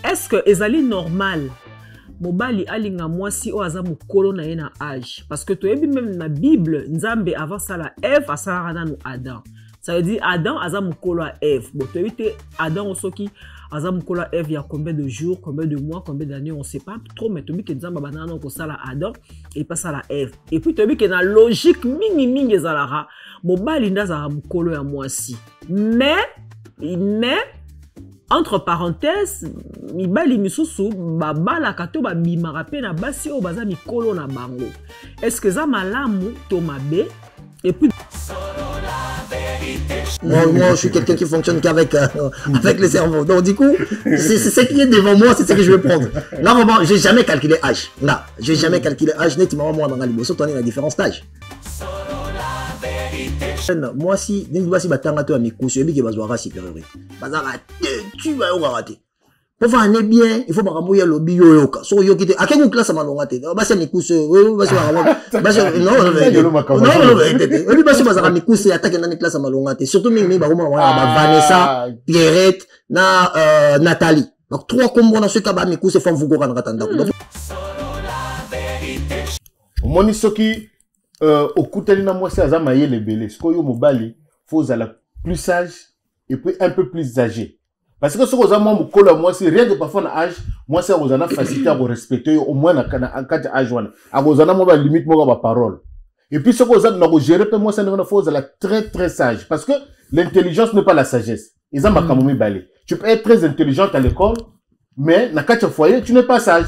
Est-ce que ezali normal mobali alinga mwasi o aza mukolo na ye na âge? Parce que toyebi même na Bible Nzambe avant ça la Ève asalaka nanu Adam. Ça veut dire Adam aza mukolo a Ève. Bon toyebi te Adam osoki aza mukolo a Ève il y a combien de jours, combien de mois, combien d'années, on sait pas trop, mais toyebi ke Nzambe banana ko sala Adam et pas sala Ève. Et puis toyebi ke na logique mingi ezalaka mobali ndaza mukolo ya mwasi. Mais entre parenthèses, mibali misusu babala kato babimaka pe na basi o baza mikolo na bango. Est-ce que ça malamu to mabe? Et puis moi, je suis quelqu'un qui fonctionne qu'avec avec le cerveau. Donc du coup, c'est ce qui est devant moi, c'est ce que je vais prendre. Là vraiment, j'ai jamais calculé âge. Là, j'ai jamais calculé âge. Nettement moi dans la libo, surtout on est la différence d'âge. Moi si ni basi batanga to amikusu ebi ke bazwara supériorité bazaka tu vas rater pour faire un bien il faut baramuya lobi yoyoka so yokite akengu classe malonga te basi amikusu basi basi non basi bazaka mikusu attaque dans classe malonga te surtout mingi ba Vanessa Pierrette na Nathalie donc trois combos dans ce cas ba mikusu femme vous go katanda moni soki au Koutalina, moi, c'est à mailler les bélés. Ce qu'on y a mobali, faut aller plus sage et puis un peu plus âgé. Parce que ce que moi, c'est rien que parfois l'âge, moi, c'est aux ana facilité à respecter au moins en cas d'âge. À aux ana moi limite moi ma parole. Et puis ce que vous avez gérer, moi, c'est une faut aller très sage. Parce que l'intelligence n'est pas la sagesse. Ils ont ma camomille balé. Tu peux être très intelligente à l'école, mais dans le foyer, tu n'es pas sage.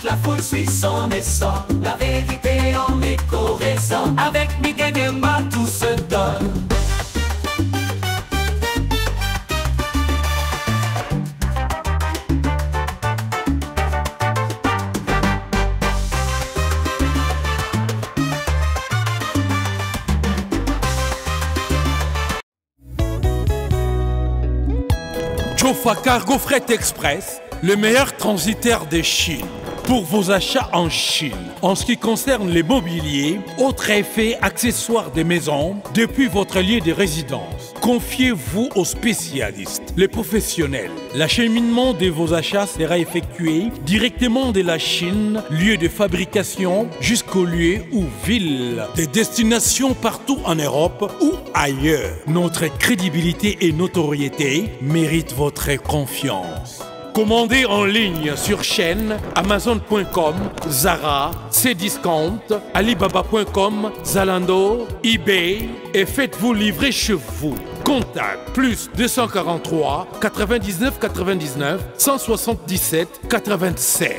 La foule suit son essor, la vérité en écho résonne. Avec Miguel et Ma, tout se donne. Jofa Cargo Fret Express, le meilleur transitaire de Chine. Pour vos achats en Chine, en ce qui concerne les mobiliers, autres effets, accessoires des maisons, depuis votre lieu de résidence. Confiez-vous aux spécialistes, les professionnels. L'acheminement de vos achats sera effectué directement de la Chine, lieu de fabrication, jusqu'au lieu ou ville, des destinations partout en Europe ou ailleurs. Notre crédibilité et notoriété méritent votre confiance. Commandez en ligne sur chaîne Amazon.com, Zara, Cdiscount, Alibaba.com, Zalando, eBay et faites-vous livrer chez vous. Contact plus 243 99 99 177 87.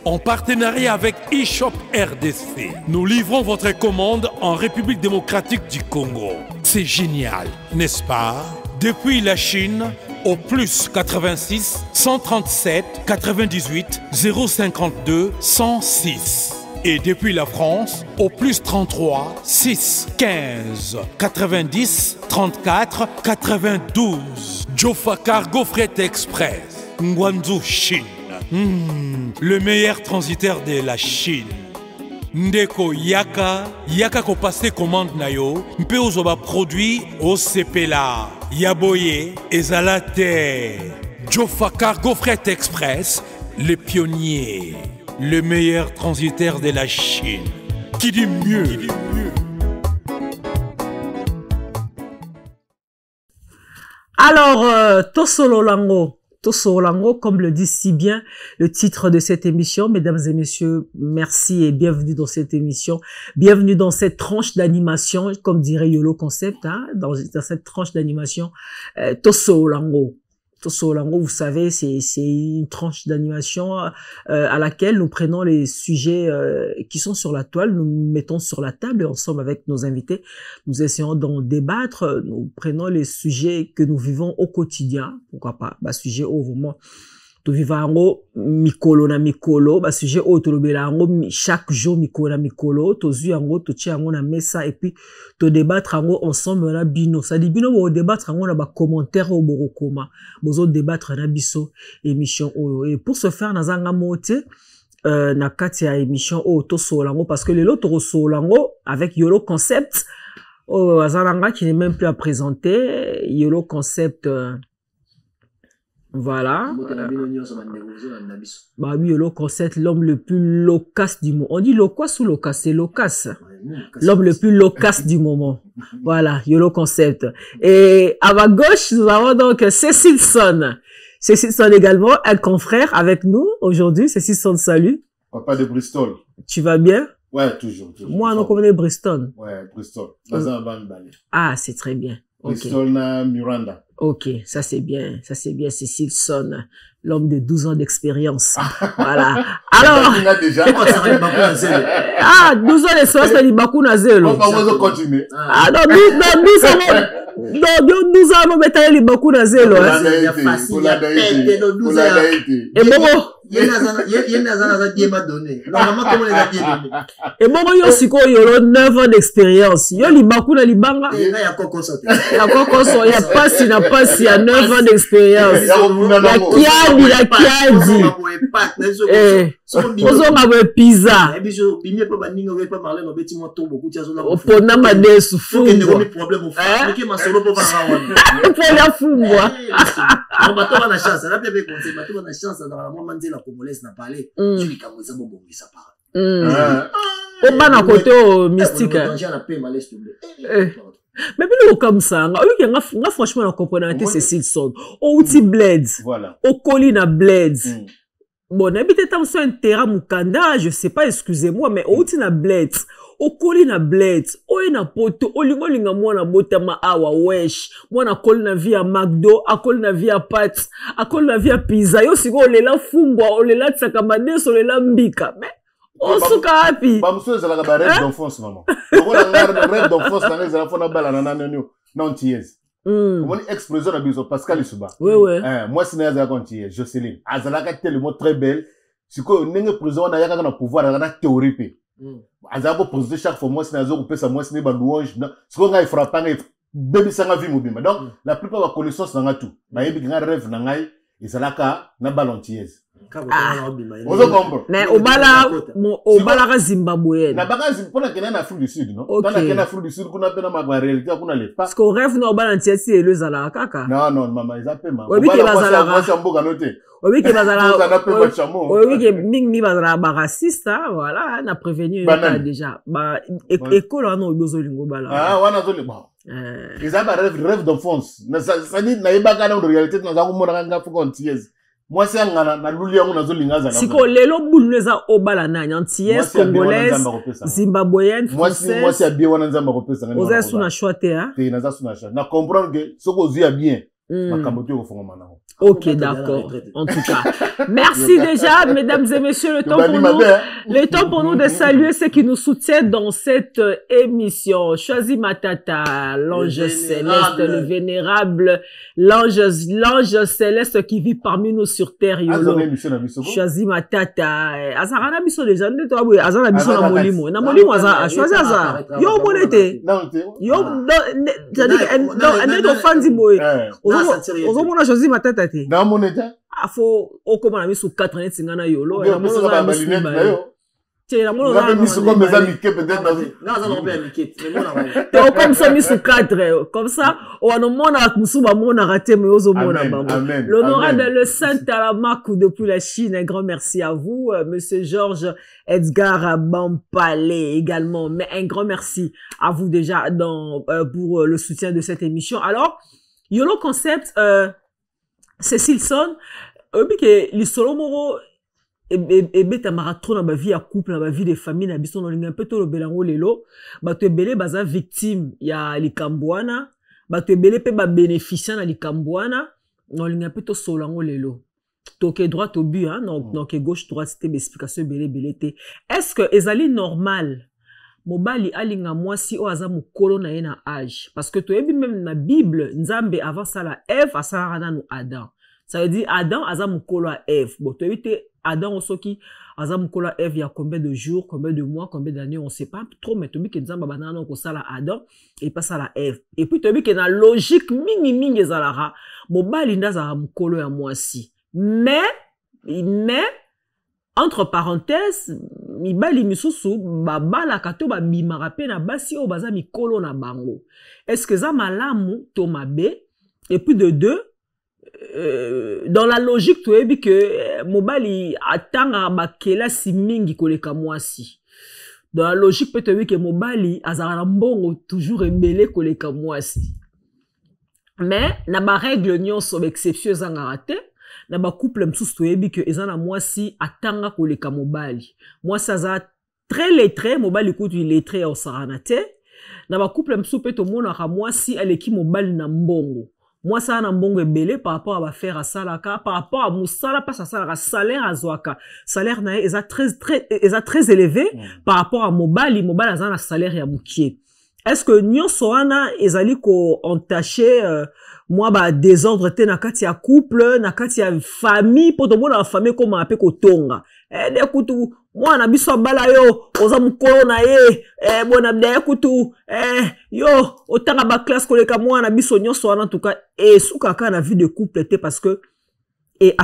En partenariat avec eShop RDC, nous livrons votre commande en République démocratique du Congo. C'est génial, n'est-ce pas? Depuis la Chine, au plus 86 137 98 052 106. Et depuis la France, au plus 33 6 15 90 34 92. Jofa Cargo Fret Express, Guangzhou, Chine. Le meilleur transitaire de la Chine. Ndeko yaka ko passer commande na yo mpe ozoba produit au CPLA Yaboye ezalate. Jofa Cargo Fret Express, le pionnier, le meilleur transitaire de la Chine. Qui dit mieux? Alors, Tosolo Lango, comme le dit si bien le titre de cette émission. Mesdames et messieurs, merci et bienvenue dans cette émission. Bienvenue dans cette tranche d'animation, comme dirait Yolo Concept, hein, dans cette tranche d'animation. Tosolo Lango, vous savez, c'est une tranche d'animation à laquelle nous prenons les sujets qui sont sur la toile, nous mettons sur la table et ensemble avec nos invités, nous essayons d'en débattre, nous prenons les sujets que nous vivons au quotidien, pourquoi pas, sujet au vraiment to vivango mikolo na mikolo, sujet au tolobelango chaque jour mikolo na mikolo, to zuyango to tiango na mesa et puis to débattre ango ensemble na bino. Ça dit bino bo débattre ango na ba commentaire au borokoma. Bozo débattre na biso émission oyo. Et pour ce faire nazanga mote na kati ya émission o to solango parce que le lot solango avec Yolo Concept azalanga qui n'est même plus à présenter. Yolo Concept Voilà. Bah oui, le concept, l'homme le plus loquace du moment. On dit loquace ou loquace? C'est loquace. L'homme le plus loquace du moment. Voilà, Yolo concept. Et à ma gauche, nous avons donc Cécile Son. Cécile Son également, un confrère avec nous aujourd'hui. Cécile Son, salut. Papa de Bristol. Tu vas bien? Ouais, toujours. Moi, on connaît Bristol. Ouais, Bristol. Ah, c'est très bien. Bristol na Miranda. Ok, ça c'est bien, Cécile Son, l'homme de 12 ans d'expérience. Voilà. Alors, déjà. 12 ans d'expérience, c'est Libakou Nazelo. On va continuer. Ah, non, 12 ans, on met Libakou Nazelo. Et bon, yo siko yolo 9 ans d'expérience. Yo Libakou na Libanga. Ya kokoso, ya pasi na pasi, ya 9 ans d'expérience. La kiadi. Ozonga bwe pizza. Opona madesu fumbwa. Opona fumbwa. Obana kote mystique. Mais bien comme ça, franchement on comprend que Cécile Son. Au outil bleds. Voilà. Au colline bleds. Bon, n'habitez pas sur un terrain mukanda, je sais pas, excusez-moi, mais au outil na bleds. O koli na bleds, o na poto, o linga mwana botama awa wesh, mwana koli na via McDo, a koli na via Pat, a koli na via pizza, yo siko olela fumbwa, olela tsakamadeso, olela mbika, mais on suka happy. Ba mso ezalaka ba rêve d'enfance maman. Okola rêve d'enfance na ezala fona bala na nanyo, non tiez. Mon explosion na biso Pascal Isuba. Oui. Moi c'est na quand tiez, Jocelyne. Azalaka tellement très belle. Siko nenge prison na yaka na pouvoir na théorie pe. Azabo posé chaque fois moi c'est nazo couper ça moi c'est ba louange ce qu'on a frappant bébé ça vie mobile donc la plupart de la connaissance na tout ba yebi nga rêve na ngai ezalaka na balontiese ozo comprendre mais obala ka Zimbabwe na baka pona kena na Afrique du Sud non dans la kena Afrique du Sud kuna pena ma réalité kuna le pas parce que rêve na balontiese et le zala kaka non maman ils appellent maman obi ke bazala moi c'est mboka noté oui, que bazala. Oui, que ming bazala ba raciste, voilà, na prévenu déjà. Ba école on a besoin lingo bala. Ah, wana zo le bon. Ils ont rêve d'enfance. Ça dit na yeba kana de réalité na za ko mona nga fuko ntiez. Moi c'est ngana na luli yango na zo linga za. Siko lelo bulneza obala na ntiez congolaise, zimbabwéenne, française. Moi c'est bien wana nzamba ko pesa ngana. Oza suna choite hein. Te na za suna choite. Na comprendre que soko zia bien. Makamboto ko fonga manako. Ok, d'accord. En tout cas, merci déjà, mesdames et messieurs, le temps pour nous de saluer ceux qui nous soutiennent dans cette émission. Choisis Matata, l'ange céleste, le vénérable, l'ange céleste qui vit parmi nous sur terre. Choisis Matata. Azarana biso déjà, azana biso na molimo. Na molimo azara, choisis azara. Yo monete. Yo, c'est-à-dire, fandi boy. Ozo mona choisis Matata. Na moneta afo okoma na misu 4 net singana yolo na mono na ba lunette na yo tie na mono na misu comme mes amis peut-être na za no be miket mais mona to comme ça misu 4 comme ça on no mona musu ba mona raté mais ozo mona ba l'honorable le Saint Talamakou depuis la Chine, un grand merci à vous monsieur Georges Edgar Bampale également, mais un grand merci à vous déjà pour le soutien de cette émission. Alors Yolo concept Cécile Son, que les solomoro et beta marathon na ba vie à couple, na ba vie de famille, na biso na un peu tout le belango lelo, ba te belé baza victime ya likambwana, ba te belé pe ba bénéficiant na likambwana, na un peu tout solango lelo. Donc droite au but hein, donc gauche droite c'était l'explication belé té. Est-ce que ezali normal mobali alinga mwasi o aza mukolo na ye na âge parce que to yebi même na Bible Nzambe avant ça la Ève asala na Adam, ça veut dire Adam aza mukolo a Ève. Bon to yebi te Adam osoki aza mukolo a Ève il y a combien de jours, combien de mois, combien d'années, on sait pas trop, mais to yebi que Nzambe banana ko sala Adam et pas sala Ève. Et puis to yebi que na logique mingi ezalara mobali ndaza mukolo ya mwasi, mais entre parenthèses mibali misusu babala kato babimaka pe na basi o baza mikolo na bango. Est-ce que ça malamu to mabe? Et puis de deux dans la logique tu es que mobali atanga bakela si mingi koleka mwasi. Dans la logique peut-être que mobali azara mbongo toujours embelé koleka mwasi. Mais na ba règle nyonso exception zanga te. Na ba couple msusu toyebi que ezana mwasi atanga koleka mobali. Mwasi aza très lettré, mobali kutu lettré au saranate. Na ba couple msusu pe to mona ka mwasi aleki mobali na mbongo. Mwasi ana mbongo ebele par rapport à ba faire à salaka, par rapport à musala pas salaka salaire azwaka. Salaire na eza très élevé par rapport à mobali azana salaire ya mukie. Est-ce que nyonso wana ezali ko entaché moi ba désordre te na kati ya couple na kati ya famille poto mona la famille comme apé ko tonga de kutu moi na biso bala yo oza mukolo na ye bona de kutu yo otanga ba classe koleka moi na biso nyonso wana en tout cas et suka ka na vie de couple te parce que et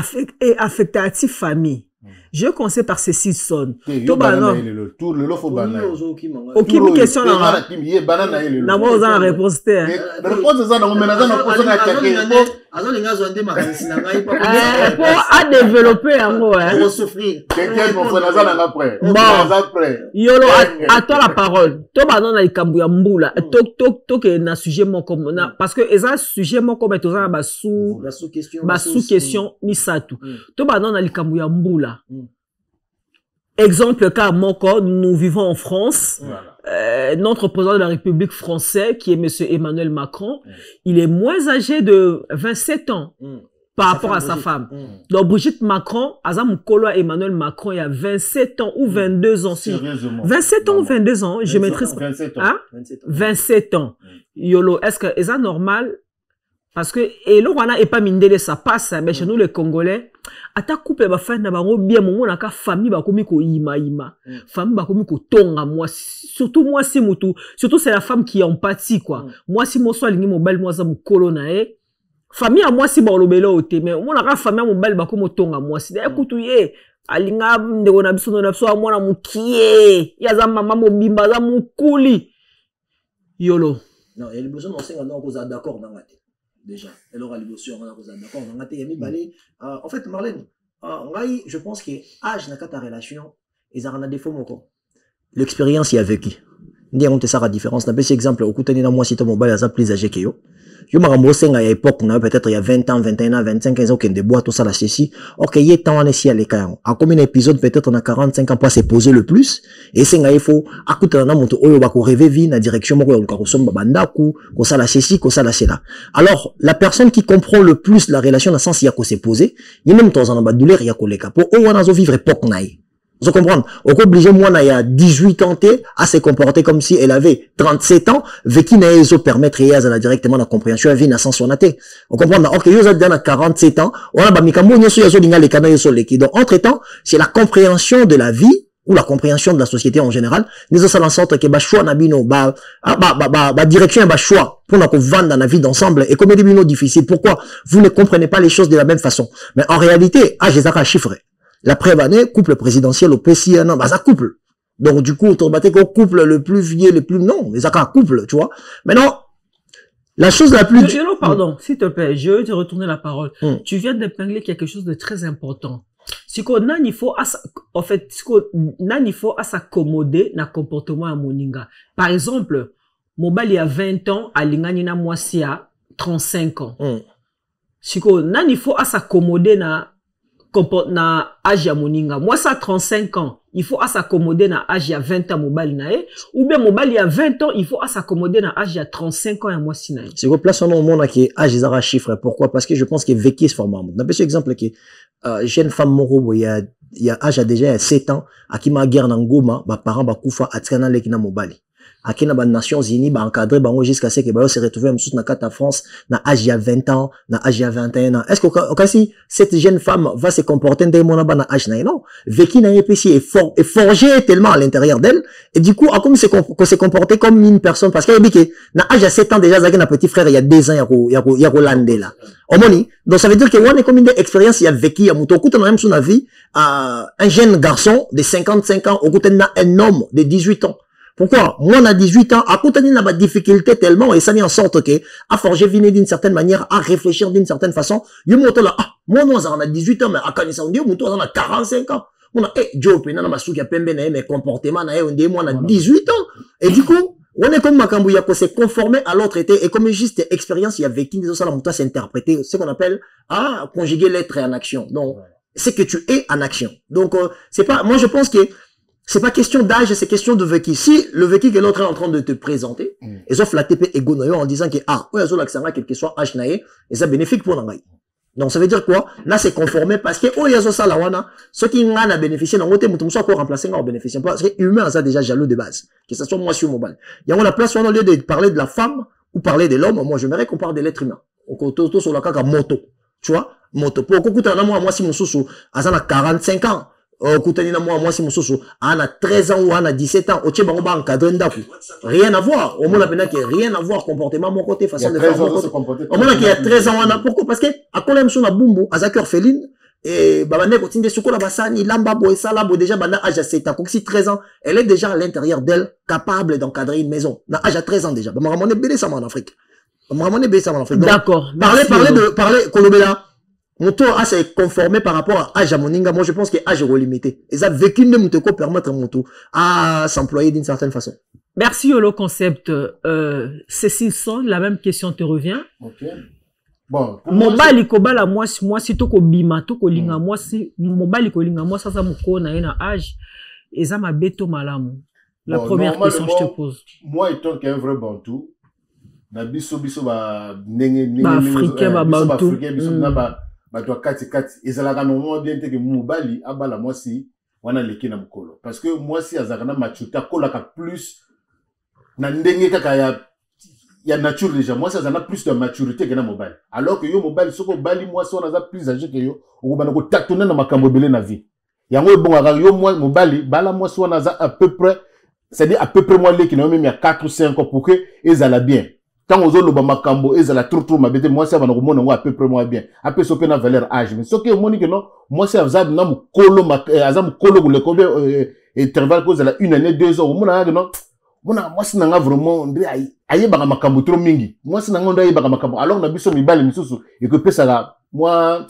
affectatif famille. Je conseille par ceci son. Tout le lot faut banana. Aucune question là. Na moi on réponse te. Réponse ça na menaza na poser na quelqu'un. Pour à développer en gros pour souffrir. Quelqu'un mon frère na na après. Yolo à toi la parole. To banon na ikambu ya mbula. To que na sujet mon comme parce que eza sujet mon comme to za ba sous question misatu. To banon na ikambu ya mbula. Exemple cas Moko, nous vivons en France. Notre président de la République française, qui est monsieur Emmanuel Macron, il est moins âgé de 27 ans par rapport à sa femme. Donc Brigitte Macron, Azam Kolo Emmanuel Macron, il y a 27 ans ou 22 ans. 27 ans ou 22 ans, je maîtrise. 27 ans. Yolo, est-ce que c'est normal? Parce que, et là, on a pas mindé ça passe, mais chez nous, les Congolais, à ta couple, ba fin na bango bien, mon on a ka famille, ba komi ko ima. Famille, ba komi ko tonga, moi, surtout moi, si moutou. Surtout, c'est la femme qui est empathie, quoi. Moi, si moi, soit l'ingé, mon bel, moi, ça mou kolonae. Famille, à moi, si ba olobelo ote, mais on a ka famille, mon bel, ba komi tonga, moi, si d'ailleurs, koutouye, alinga, ndeko na biso, moi, na moukie, yaza maman, mo bimba, za moukuli. Yolo. Non, il y a les besoins d'enseigner, on est d'accord, dans la tête. Déjà, elle aura l'émotion, on a d'accord, on a été en fait, Marlène, je pense que âge n'a qu'à ta relation, ils ont un défaut, l'expérience y a vécu. On te ça la différence. N'a pas exemple, au coup de moi, si ton mobile a plus âgé que yo. Je me remboursé à l'époque, peut-être il y a 20 ans, 21 ans, 25 ans, qu'il y a des boîtes, tout ça, là, ceci. Ok, il y a tant, on est ici à l'écart. À combien d'épisodes, peut-être on a 45 ans pour se poser le plus. Et c'est il faut, à coup de monte, oyo, bako rêver vie, na direction, moko, on consomme babandaku, ko ça, là, ceci, ko ça, là, c'est là. Alors, la personne qui comprend le plus la relation, dans le sens, il y a qu'on s'est posé, il y a même temps, en bas de douleur, il y a qu'on les capo, on a vivre époque, naï. Vous comprenez? On est obligé, moi, il y a 18 ans, à se comporter comme si elle avait 37 ans, vécu n'a pas permettre, et elle a directement la compréhension, elle vit dans son naté. On comprend? Ok, vous êtes dans 47 ans, on a bamikamu, nous sommes les canaux, donc, entre temps, c'est la compréhension de la vie, ou la compréhension de la société en général, nous avons en sorte que, choix, nabino, direction, choix, pour nous vendre dans la vie d'ensemble, et comme il est difficile, pourquoi? Vous ne comprenez pas les choses de la même façon. Mais en réalité, j'ai ça chiffré. La prévanée, couple présidentiel au PCA, non, bah, ça couple. Donc, du coup, on battait qu'au couple le plus vieux, le plus, non, mais ça couple, tu vois. Maintenant, la chose la plus... Pardon, s'il te plaît, je vais te retourner la parole. Tu viens d'épingler quelque chose de très important. Si qu'on a, il faut, en fait, il faut s'accommoder dans le comportement à Moninga. Par exemple, Mobali il y a 20 ans, à Linganina Mwasi à 35 ans. Si qu'on a, il faut s'accommoder na âge ya moninga. Moi, ça 35 ans. Il faut s'accommoder na âge ya 20 ans mobile nae. Ou bien mobile ya 20 ans, il faut s'accommoder na âge ya 35 ans ya moi si nae. C'est que place au monde qui âge ils ont chiffre. Pourquoi? Parce que je pense qu'il vécu ce format. On a un exemple qui jeune femme moro il y a âge déjà 7 ans à qui ma guerre n'angoma, ba parents ba kufa atkana lekina mobile. À qui na ba Nations Unies ba encadré bango jusqu'à ce que ba se retrouver même sous na carte France na âge ya 20 ans, na âge ya 21 ans. Est-ce que si cette jeune femme va se comporter de mon na âge na non, vécu na EPC est forgé tellement à l'intérieur d'elle et du coup a comme se comporter comme une personne parce qu'elle dit que na âge ya 7 ans déjà zaki na petit frère il y a 2 ans il y a Rolandé là. Omoni, donc ça veut dire que on est comme une expérience il y a vécu il y a muto kuta même son avis un jeune garçon de 55 ans au côté d'un homme de 18 ans. Pourquoi? Moi, on a 18 ans, à côté d'une difficulté tellement, et ça met en sorte que, à forger viner d'une certaine manière, à réfléchir d'une certaine façon, yo monte là, ah, moi, nous, on a 18 ans, mais à Kanisa, on dit, on a 45 ans. On a, Joe, on a Soukia Pembe, mes comportements, on dit, moi, on a 18 ans. Et du coup, on est comme Makambouya, qu'on s'est conformé à l'autre été, et comme juste expérience, il y a vécu des autres, ça, c'est interprété, ce qu'on appelle, conjuguer l'être en action. Donc, c'est que tu es en action. Donc, c'est pas, moi, je pense que, c'est pas question d'âge, c'est question de vécu. Si le vécu que l'autre est en train de te présenter, et sauf la TP ego en disant que, ouais, quel que soit âge naïe, et ça bénéfique pour l'angaï. Donc, ça veut dire quoi? Là, c'est conformé parce que, ça la wana, ceux qui n'en a bénéficié, n'ont pas encore remplacé, n'ont bénéficié. Parce que humain, ça déjà jaloux de base. Que ce soit moi sur mobile. Il y a la place, au lieu de parler de la femme, ou parler de l'homme, moi, j'aimerais qu'on parle de l'être humain. Au sur la caca moto. Tu vois? Moto. Pour écouter moi, si mon sous, à 45 ans. Moi, si mon soso, on a 13 ans ou on a 17 ans, rien à voir. Au moins, on a rien à voir, comportement, mon côté, façon de faire. Au moins, il y a 13 ans, on a pourquoi? Parce que, à quoi l'aime son a boumbo, à Zakeur Féline, et, babane, continue de soukou la bassani, lamba, boy, ça, là, déjà, bana, âge à 7 ans. Donc, si 13 ans, elle est déjà à l'intérieur d'elle, capable d'encadrer une maison. Na, âge à 13 ans déjà. Bah, on a belé ça, en Afrique. On a belé ça, en Afrique. D'accord. Parler, Kolobela. Mon tour s'est conformé par rapport à âge à Moninga. Moi, je pense que âge est limité. Et ça, vécu ne me permettre mon tour à s'employer d'une certaine façon. Merci, Yolo Concept. Cécile Son, la même question te revient. Ok. Bon. Mobile ikobala moi si to ko bima to ko linga moi si mobile ko linga moi ça me kona ina âge et ça m'a beto malamu. La première question je te pose. Moi étant qu'un vrai bantou, na biso ba africain ba bantou. Toi kati ezalaka normalement bien que mobali abala moi si wana leki na mukolo parce que moi si azakana machuta kolaka plus na ndenge kaka ya nature déjà moi ça a plus de maturité que na mobile alors que yo mobile soko bali moi si on a plus âgé que yo okobana ko tatona na makambo belé na vie yango ebonga yo moi mobile bala moi si on a à peu près c'est-à-dire à peu près moi leki na même il y a 4 ou 5 ans pour que ezala bien. Quand on zolo makambo ezala trop mabete moi ça va nous mono à peu près moi bien à peu sope na valeur âge mais ce que moni que non moi c'est azab na mukolo azam kolo le combien intervalle cause la 1 année 2 ans mona non mona moi c'est nanga vraiment aye ba makambo trop mingi moi c'est nanga ndaye ba makambo alors na biso mibale misusu et que pesa moi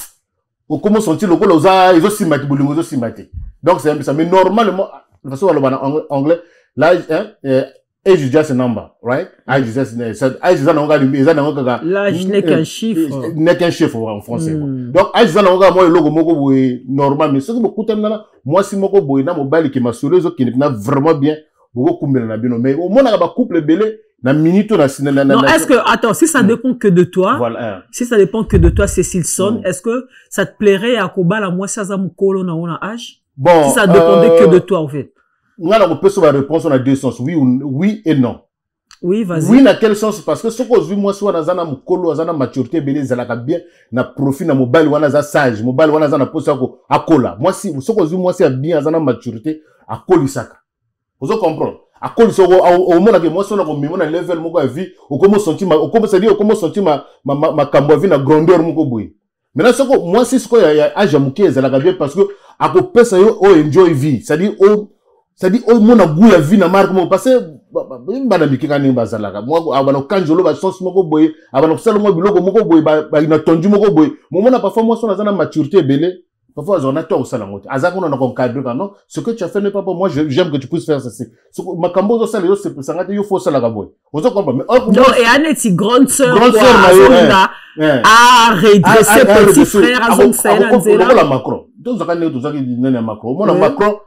au comment sentir le colo za ils aussi simati bolingo zo simati donc c'est ça mais normalement de façon en anglais l'âge age is just a number, right? Age is just l'âge n'est qu'un chiffre. N'est qu'un chiffre en français. Donc, age is moi le logo moko boy normal mais ce que beaucoup t'aiment là, moi si moko boy na mobile qui m'a soulé qui n'est vraiment bien, beaucoup kumbela na bino mais au moins na ba couple belé na minute na cinéma. Non, est-ce que attends, si ça dépend que de toi, voilà. Si ça dépend que de toi Cécile Son, est-ce que ça te plairait à kobala moi ça za mukolo na ona âge? Bon, si ça dépendait que de toi en fait. On peut se réponse on a deux sens oui et non. Oui, vas-y. Oui, dans quel sens? Parce que ce que je moi soit dans un mukolo dans maturité belé zalaka bien na profit na mobile wana za sage mobile wana za na posa ko akola moi si ce que je moi c'est bien dans maturité akolisaka. Vous comprenez? Akolisaka au moment que moi soit na mimo na level moko ya vie au comment sentir au comment ça dit au comment sentir ma kambo vie na grandeur moko boy. Maintenant ce que moi si ce que ya âge muké zalaka bien parce que akopesa yo o enjoy vie c'est-à-dire au monde a goût à vie na marque mo parce que bana bikika ni bazalaka moi abana kanjolo ba sens moko boy abana sala mo biloko moko boy ba ina tondu moko boy moment na parfois moi son na maturité belé parfois on a tort au sala ngote azako on a encadré non ce que tu as fait n'est pas pour moi j'aime que tu puisses faire ça c'est ma kambo ça les c'est ça ngate yo faut sala ka boy on se comprend mais non et Annette grande sœur ah redresser petit frère azon sena nzela la Macron donc zakane to zaki nene Macron moi na Macron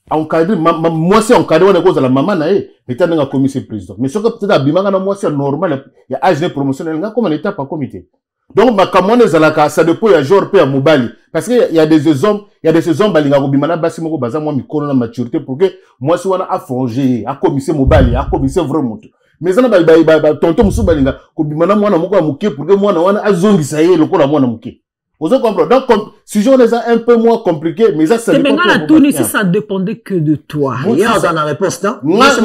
encadré moi c'est encadré on est cause la maman na état nga commissaire président mais ce que peut-être abimanga na moi c'est normal il y a âge promotionnel nga comme l'état par comité donc ma kamone zalaka ça dépend ya genre pe ya mobali parce que il y a des hommes balinga ko bimana basi moko baza moi mikolo na maturité pour que moi si wana a forger a commissaire mobali a commissaire vraiment mais ça na tonton musu balinga ko bimana mwana moko ya muke pour que mwana wana azongisa ye lokola mwana muke. Vous comprenez? Donc, si on les a un peu moins compliqués, mais ça, c'est maintenant la tournée, si ça dépendait que de toi. Il y a dans la réponse, non? C'est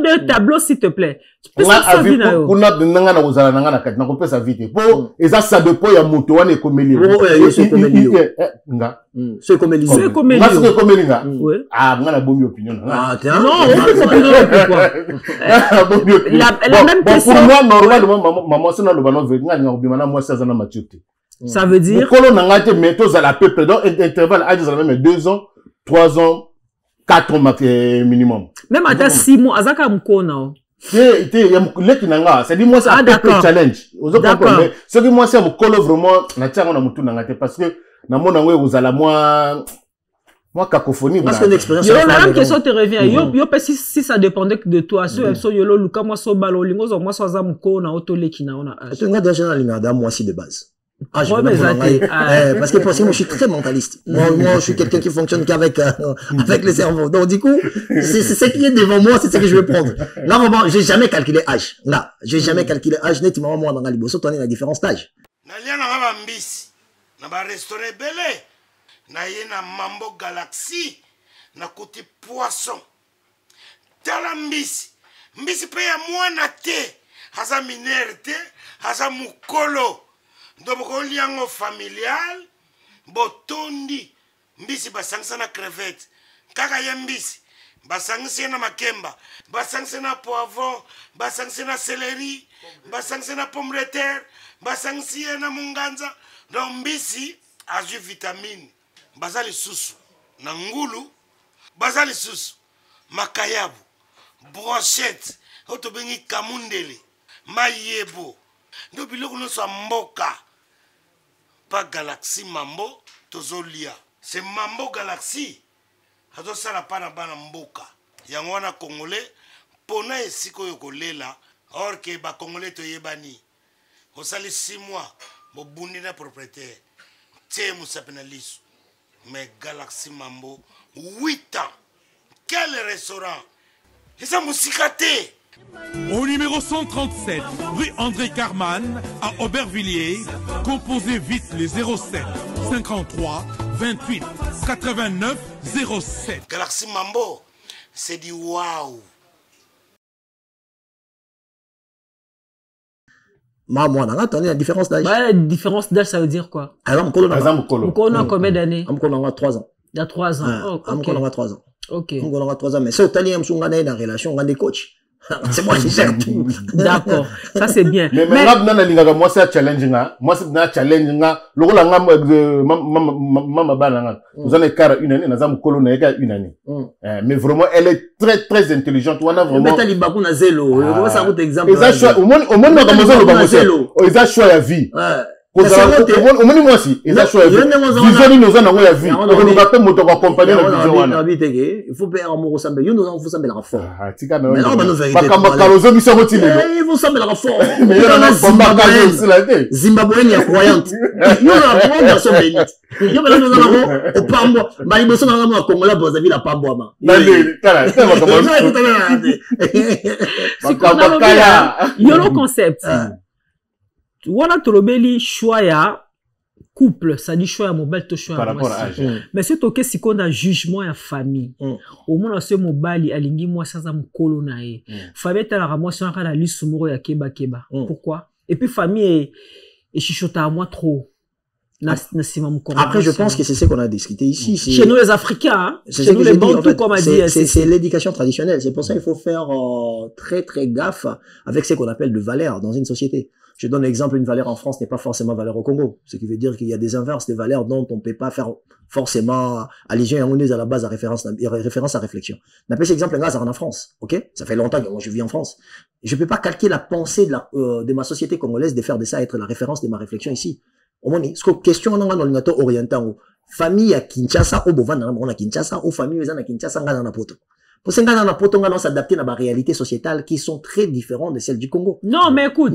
le tableau, s'il te plaît. nga avi kuna nanga na kozala nanga na kati na kopesa vite po eza ça dépend ya moto wana ekomeli nga c'est comme Elise nga c'est comme nga ah nga na bombi opinion non la même question pour moi normalement maman c'est na lo bana veut nga ngobima na moi ça na maturité ça veut dire kolo na nga te meto za la peuple donc intervalle âge za même 2 ans 3 ans 4 ans minimum même à 6 mois azaka mkona c'est dit moi ça challenge ce que moi c'est mon colo vraiment na tia na mutu nanga te parce que na mona ngwe uzala moi cacophonie parce que l'expérience la même question te revient yo si ça dépendait de toi so yolo luka moi so balo lingo zo moi so za mko na otoleki na ona tu nga déjà na lingada moi si de base parce que pour moi je suis très mentaliste. Moi je suis quelqu'un qui fonctionne qu'avec avec le cerveau. Donc du coup, c'est ce qui est devant moi, c'est ce que je vais prendre. Là vraiment, j'ai jamais calculé âge. Là, j'ai jamais calculé âge nettement moi dans la liboso, on est à différents stages. Na lia na ba mbisi, na ba restaurant belé, na yena Mambo Galaxy, na côté poisson. Tala mbisi pe ya mwana te, haza minerte, haza mukolo. Donc, liango familial, botondi, mbisi basangisa na crevette, kaka ya mbisi, basangisa na makemba, basangisa na poivron, basangisa na céleri, basangisa na pomme de terre, basangisa na munganza. Donc, mbisi a du vitamine, bazali susu, na ngulu, bazali susu, makayabu, brochette, otobengi kamundele, mayebo. Donc, biloko no so mboka. Pas Galaxy Mambo, tozolia. C'est Mambo Galaxy. Hato sala pana bana mboka. Yangwana Congolais, pona esiko yokolela, or que ba Congolais to yebani. Osali 6 mois, bo bundi na propriétaire. Té musapena lisu. Mais Galaxy Mambo, 8 ans. Quel restaurant? Et ça musikaté. Au numéro 137, rue André Carman, à Aubervilliers, composez vite les 07 53 28 89 07. Galaxy Mambo, c'est du waouh. Moi, attendez, la différence d'âge. La différence d'âge, ça veut dire quoi? Alors, on a combien d'années? On a 3 ans. Il y a 3 ans. On a 3 ans. Ok. On a 3 ans. Mais c'est au Tali, on a une relation, on a des coachs. C'est moi qui gère tout. D'accord, ça c'est bien. Mais moi c'est un challenge moi c'est un challenge le rôle maman bana nous en écart une année nous avons colonne une année. Mais vraiment elle est très très intelligente on a vraiment mais tali baku na zéro ça route exemple ils a choix au moins na comme ils a choix à vie au moins moi aussi ils a choix à vie vision nous en a vie on va pas moto accompagner la vision wana il faut faire amour au sambe nous on faut sambe la fort tika na bakamba kalozo biso motile il faut sambe la fort mais on a bomba kazo la tête zimbabweenne ya croyante nous la bonne version bénite yo bela nous avons au pambo bali boso na ngamo Congo la Brazzaville la pambo ama kala yo le concept wana tolobeli choix ya couple, ça dit choix ya mobile to choix par rapport à âge. Mais c'est ok si qu'on a jugement ya famille. Au moins ce mobile alingi moi ça mukolo na ye. Famille ta la moi ça la liste moro ya keba. Pourquoi? Et puis famille et chichota à moi trop. Après, je pense que c'est ce qu'on a discuté ici. Chez nous les Africains, chez nous les Bantous, comme a dit. C'est l'éducation traditionnelle. C'est pour ça qu'il faut faire très très gaffe avec ce qu'on appelle de valeurs dans une société. Je donne l'exemple, une valeur en France n'est pas forcément valeur au Congo. Ce qui veut dire qu'il y a des inverses, des valeurs dont on ne peut pas faire forcément allusion à la base à référence à réflexion. On appelle cet exemple en France. Ok? Ça fait longtemps que moi je vis en France. Je ne peux pas calquer la pensée de ma société congolaise de faire de ça être la référence de ma réflexion ici. Au moins, ce que question on a dans le oriental, famille à Kinshasa ou Bovana à Kinshasa ou famille à Kinshasa ngana na poto. Pour ça ngana na poto ngana s'adapter à la réalité sociétale qui sont très différentes de celles du Congo. Non, mais écoute.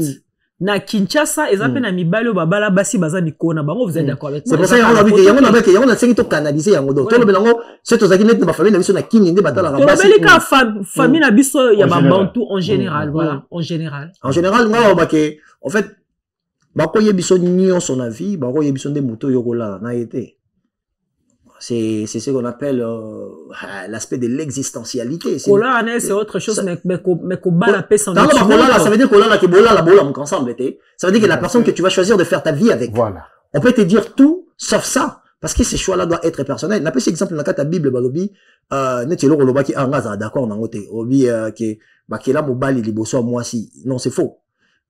Na Kinshasa, ils appellent na mibalo babala basi baza mikona bango vous êtes d'accord avec moi? C'est pour ça on a vu que on a cinq to canaliser yango do. Tolo belango c'est to zakine na famille na biso na kini nde batala rabasi. Tolo belika famille na biso ya ba bantu en général, voilà, en général. En général ngao ba ke en fait ba ko yebiso nyon son avis, ba ko yebiso nde moto yokola na été. C'est ce qu'on appelle l'aspect de l'existentialité. Kola, c'est autre chose, mais Koba la paix sans ça veut dire Kola, qui bola la bola, ensemble. Ça veut dire que la personne que tu vas choisir de faire ta vie avec. Voilà. On peut te dire tout, sauf ça. Parce que ces choix-là doivent être personnels. N'a pas cet exemple dans la Bible, balobi, netelo roloba qui angaza d'accord on ngote. Obi que bakela mobali liboso moi si. Non, c'est faux.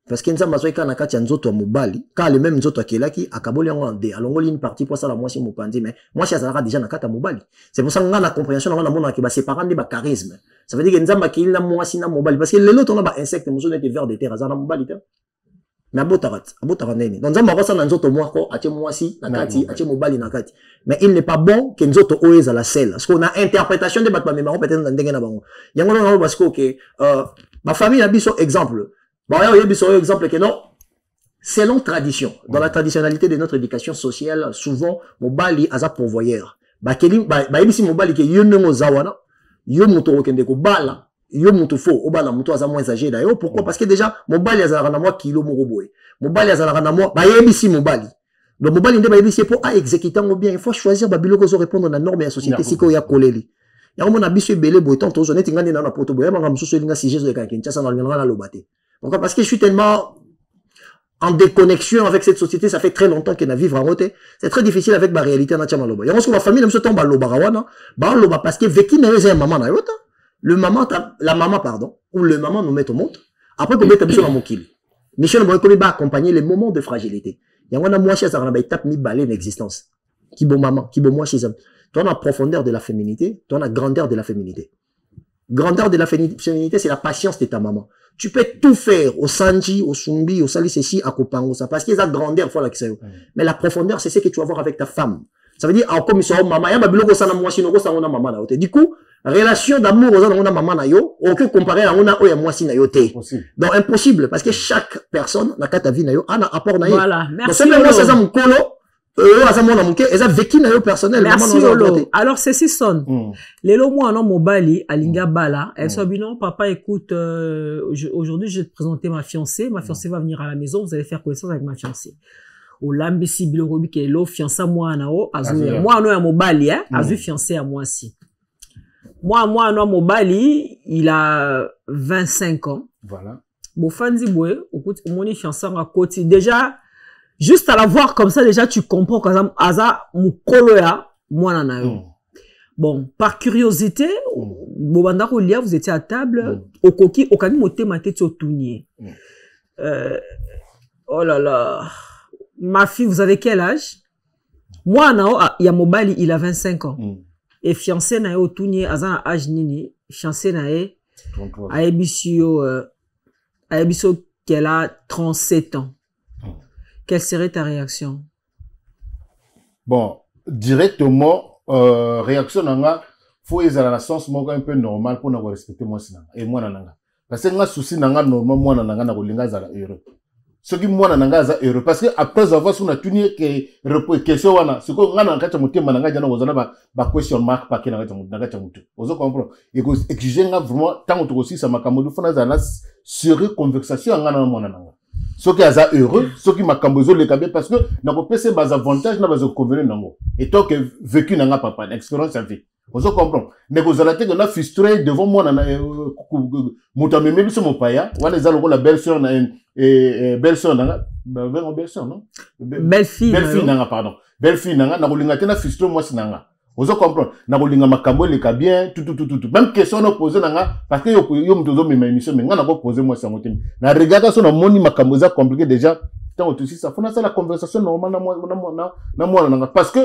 Parce que nzamba zoika na kati ya nzoto mobali, ka le même nzoto akelaki akaboli yango de alongoli une partie pour ça la moi si mopandi mais moi si azalaka déjà na kati ya mobali. C'est pour ça nga la compréhension na mona ke ba séparant de ba charisme. Ça veut dire que nzamba ki na moi si na mobali parce que les autres on a ba insectes mozo net vers de terre azana mobali ta. Mais abotarat neni. Donc nzamba ko sa na nzoto moi ko atie moi si na kati atie mobali na kati. Mais il n'est pas bon que nzoto oeza la selle. Parce qu'on a interprétation de batma mais peut-être na ndenge na bango. Yango na parce que ma famille a biso exemple. Bon, il y a un exemple que non, selon tradition, dans la traditionnalité de notre éducation sociale, souvent, mobali aza pourvoyeur. Ici mobali ke yo nengo zawana, yo muto okende ko bala, yo muto fo, obala muto aza moins âgé d'ailleurs. Pourquoi? Parce que déjà, mobali aza na moi kilo moko boy. Mobali aza na moi, ici mobali. Le mobali ndé ici pour à exécuter bien, il faut choisir babiloko zo répondre à la norme et à la société si ko ya koleli. Ya mona biso belé boy tant to net ngandi na poto boy, manga msusu linga si jesu ka kinchasa na ngana lobate. Pourquoi? Parce que je suis tellement en déconnexion avec cette société, ça fait très longtemps qu'elle a vivre en route. C'est très difficile avec ma réalité na chama loba. Yango sur la famille, même ce temps ba loba rawana, ba loba parce que veki na yeze maman na yota. La maman pardon, ou le maman nous met au monde. Après qu'on mette biso na mokili. Michel Moïkomi va accompagner les moments de fragilité. Yango na moi chez ça na ba étape mi balé l'existence. Qui bon maman, qui bon moi chez eux. Toi la profondeur de la féminité, toi la grandeur de la féminité. Grandeur de la féminité, c'est la patience de ta maman. Tu peux tout faire au Sanji, au Sumbi, au Sali Ceci, à Kopango, ça, parce qu'il y a la grandeur, faut l'accès. Mais la profondeur, c'est ce que tu vas voir avec ta femme. Ça veut dire, comme ils sont maman, il y a un biloko sana moi, sinon, ça, on a maman, là. Du coup, relation d'amour, on a maman, na yo, aucun comparé à on a, oya, moi, si, na yo, te. Donc, impossible, parce que chaque personne, na kata vie, na yo, a un apport, na yo. Voilà, merci. Donc, moi, c'est ça, mon colo, eza vécu na yo personnel. Merci Olo. Alors ceci sonne. Lelo moi non mobali alinga bala. Elle soit binon papa écoute aujourd'hui je vais te présenter ma fiancée. Ma fiancée va venir à la maison, vous allez faire connaissance avec ma fiancée. Au lambisi bilorobi ke lo fiancé moi nao azu moi no ya mobali hein, azu fiancé à moi si. Moi no mobali, il a 25 ans. Voilà. Bon fanzi boy, écoute moni fiancé à côté déjà. Juste à la voir comme ça, déjà, tu comprends qu'Aza Mukolo ya moi nanayo. Bon, par curiosité, Bobanda Kolia, vous étiez à table, au coquille, au kani moté ma tête au tournier. Oh là là. Ma fille, vous avez quel âge? Moi, nao, il y a Mobali, il a 25 ans. Et fiancé na au tournier, Aza na âge nini, fiancé na a Ebisio qu'elle a 37 ans. Quelle serait ta réaction? Bon, directement, réaction nanga, faut y aller dans sens un peu normal pour nous respecter moi sinanga et moi nanga. Parce que nga souci nanga normal moi nanga na kolinga za heureux. Ce qui moi nanga za heureux parce que après avoir son atuni que question wana, ce que nga nanga chamuti mananga jana wozana ba question mark pa kina nanga chamuti. Ozo comprendre. Et que exiger nga vraiment tant que aussi ça makamodu fona za na sur conversation nga na moi nanga. Ceux qui sont heureux, ceux qui m'ont les cabés parce que n'a pas passé bas avantages, n'a pas convenu nango. Et toi qui vécu n'a papa, l'expérience à vie. Vous comprenez? Mais vous allez être frustré devant moi na mutameme biso mon paya, wala zalo la belle sœur na belle sœur na belle sœur non? Belle fille nanga pardon. Belle fille nanga na kolinga tena frustré moi sinanga. Vous comprenez? Na kolinga makambo le ka bien tout. Même question no poser nanga parce que yo mtozo me émission mais nga na ko poser moi ça motem. Na regarde ça na moni makambo za compliqué déjà. Tant aussi ça faut na ça la conversation normale na moi nanga parce que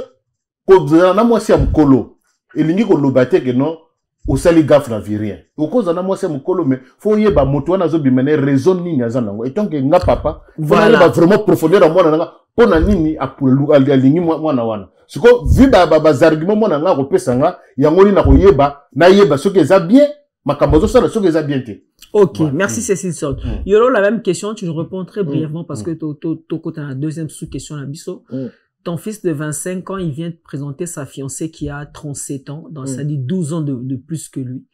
ko na moi c'est mkolo. Elingi ko lobate que non au sali gaffe na vie rien. Au cause na moi c'est mkolo mais faut yeba moto wana zo bimene raison nini aza nango. Et tant que nga papa voilà va vraiment profondeur à moi nanga pona nini apulu alingi moi na wana. Ce que vu bas arguments moi nanga ko pesanga yangoli na ko yeba ce que ça bien makambozo ça ce que ça bien té. OK, ouais. Merci Cécile Sot. Yolo la même question, tu réponds très brièvement parce que to côté la deuxième sous-question la biso. Ton fils de 25 ans, il vient te présenter sa fiancée qui a 37 ans, donc ça dit 12 ans de plus que lui.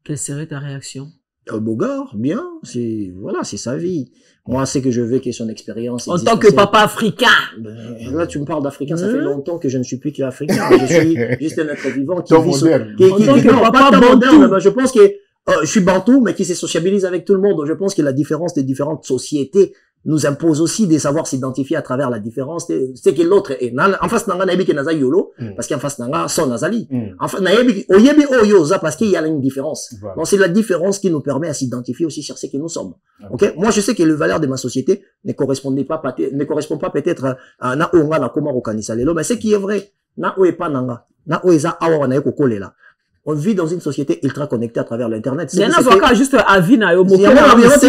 Quelle serait ta réaction? Bogart, bien, voilà, c'est sa vie. Moi, c'est que je veux qu'il ait son expérience. En tant que papa africain. Là, tu me parles d'Africain, ça fait longtemps que je ne suis plus qu'Africain. Je suis juste un être vivant qui vit je pense que je suis bantou, mais qui se sociabilise avec tout le monde. Je pense que la différence des différentes sociétés nous impose aussi de savoir s'identifier à travers la différence. C'est que l'autre est. En face, nanga naebi ke naza yolo, parce qu'en face, nanga son nazali. En face, naebi oyebi oyoza, parce qu'il y a une différence. Donc, c'est la différence qui nous permet à s'identifier aussi sur ce que nous sommes. Ok? Moi, je sais que le valeur de ma société ne correspond pas peut-être à na onga na koma rokanisa lelo, mais ce qui est vrai, na o epa nanga, na o eza awa na eko kolela. On vit dans une société ultra connectée à travers l'internet. Il y en a juste à Vina et au Est-ce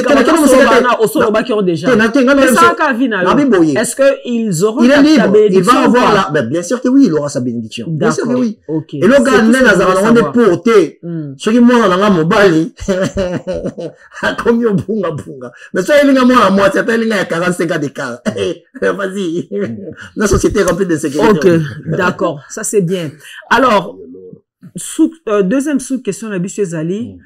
qu'ils auront il est libre. Il va avoir la, ben, bien sûr que oui, il aura sa bénédiction. Bien sûr que oui. Okay. Et le gars, on est porté. Ce qui moi, on a mon bali. Comme yo bunga bunga. Mais ça, il y a moi à moitié, il y a 45 ans d'écart. Vas-y. La société est remplie de sécurité. Ok. D'accord. Ça, c'est bien. Alors, deuxième sous-question, la biche Zali,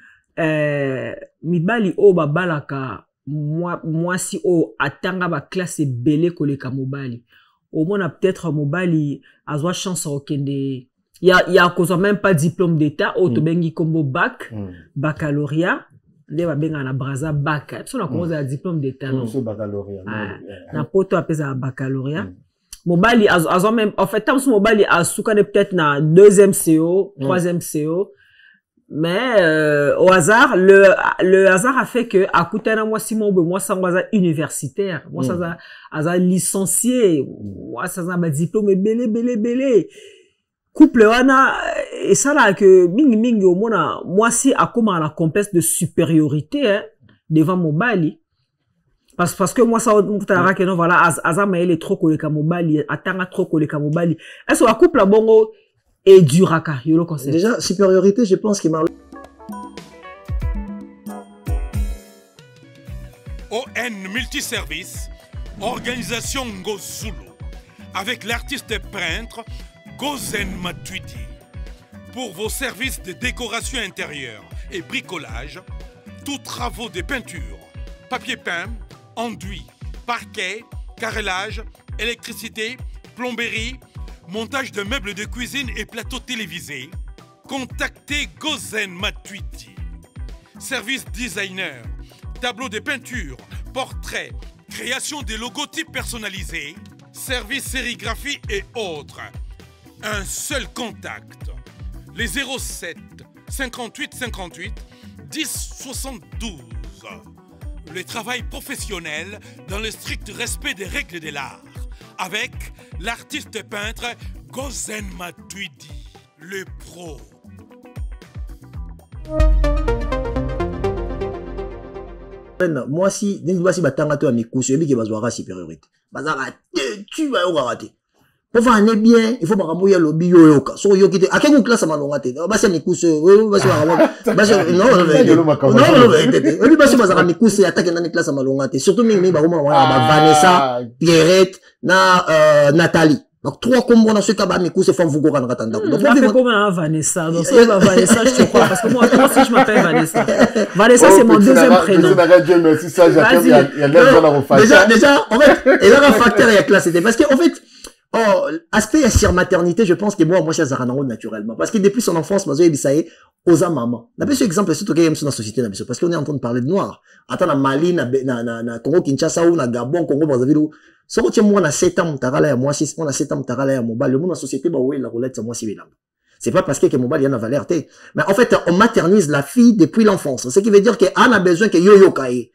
mibali o babalaka, moi si o atanga ba classe belé koleka mobali. Au moins, peut-être mobali, a soit chance au kende. Il y a cause même pas diplôme d'état, au tobengi combo bac, baccalauréat. Nde ba benga na braza bac. So na cause à diplôme d'état. Non, c'est baccalauréat. Na poto apesa baccalauréat. Mobali, même, en fait, tant que mobali a soukane peut-être na deuxième CO, troisième CO, mais au hasard, le hasard a fait que à Koutana, moi, si moi, ça va universitaire, moi, ça va licencié, moi, ça va diplôme belé. Couple wana, et ça là que mingi au moins, moi, si à comment la complexe de supériorité, hein, devant mobali. Parce que moi, ça, que non, voilà, Azama, elle est trop koleka mobali, Atanga trop koleka mobali. Est-ce que la couple, bongo, est duraka, yolo concept? Déjà, supériorité, je pense qu'il m'a... ON Multiservice, organisation Ngozulu, avec l'artiste peintre Gozen Matuidi. Pour vos services de décoration intérieure et bricolage, tous travaux de peinture, papier peint, enduit, parquet, carrelage, électricité, plomberie, montage de meubles de cuisine et plateaux télévisés, contactez Gozen Matuidi. Service designer, tableau de peinture, portrait, création de logotypes personnalisés, service sérigraphie et autres. Un seul contact, les 07 58 58 10 72. Le travail professionnel dans le strict respect des règles de l'art, avec l'artiste peintre Gozen Matuidi, le pro. Moi, si batanga to amikusu, ebi ke bazwara supériorité. Bazara tu vas au rater. Pour faire un bien, il faut pas ramouiller le yoyoka. So yokite, à quelle classe ma longate? Basi amikusu, basi non, oui, basi bazara amikusu, attaque dans classe ma longate. Surtout mi ba Vanessa, Pierrette, Nathalie. Donc, 3 combos dans ce cas, Mikou, c'est femme vous goran ratanda. Donc, comment Vanessa? Donc, c'est Vanessa, je te crois. Parce que moi aussi, je m'appelle Vanessa. Vanessa, c'est mon deuxième prénom. Déjà, en fait, il y a un facteur, il y a classe. Parce qu'en fait, aspect sur maternité, je pense que moi, je suis un naturellement. Parce que depuis son enfance, moi, j'ai aux maman. N'a ce exemple, surtout qu'il y a dans la société, parce qu'on est en train de parler de noir. Attends, na Mali, na Congo, Kinshasa, ou na Gabon, Congo, Brazzaville, so moi on a 7 ans tarala ya moi 6 on a 7 ans tarala ya mobile le monde en société bah oui la roulette c'est moi si bilamba. C'est pas parce que mobile il y en a valeur té mais en fait on maternise la fille depuis l'enfance. Ce qui veut dire que a besoin que yo kaé.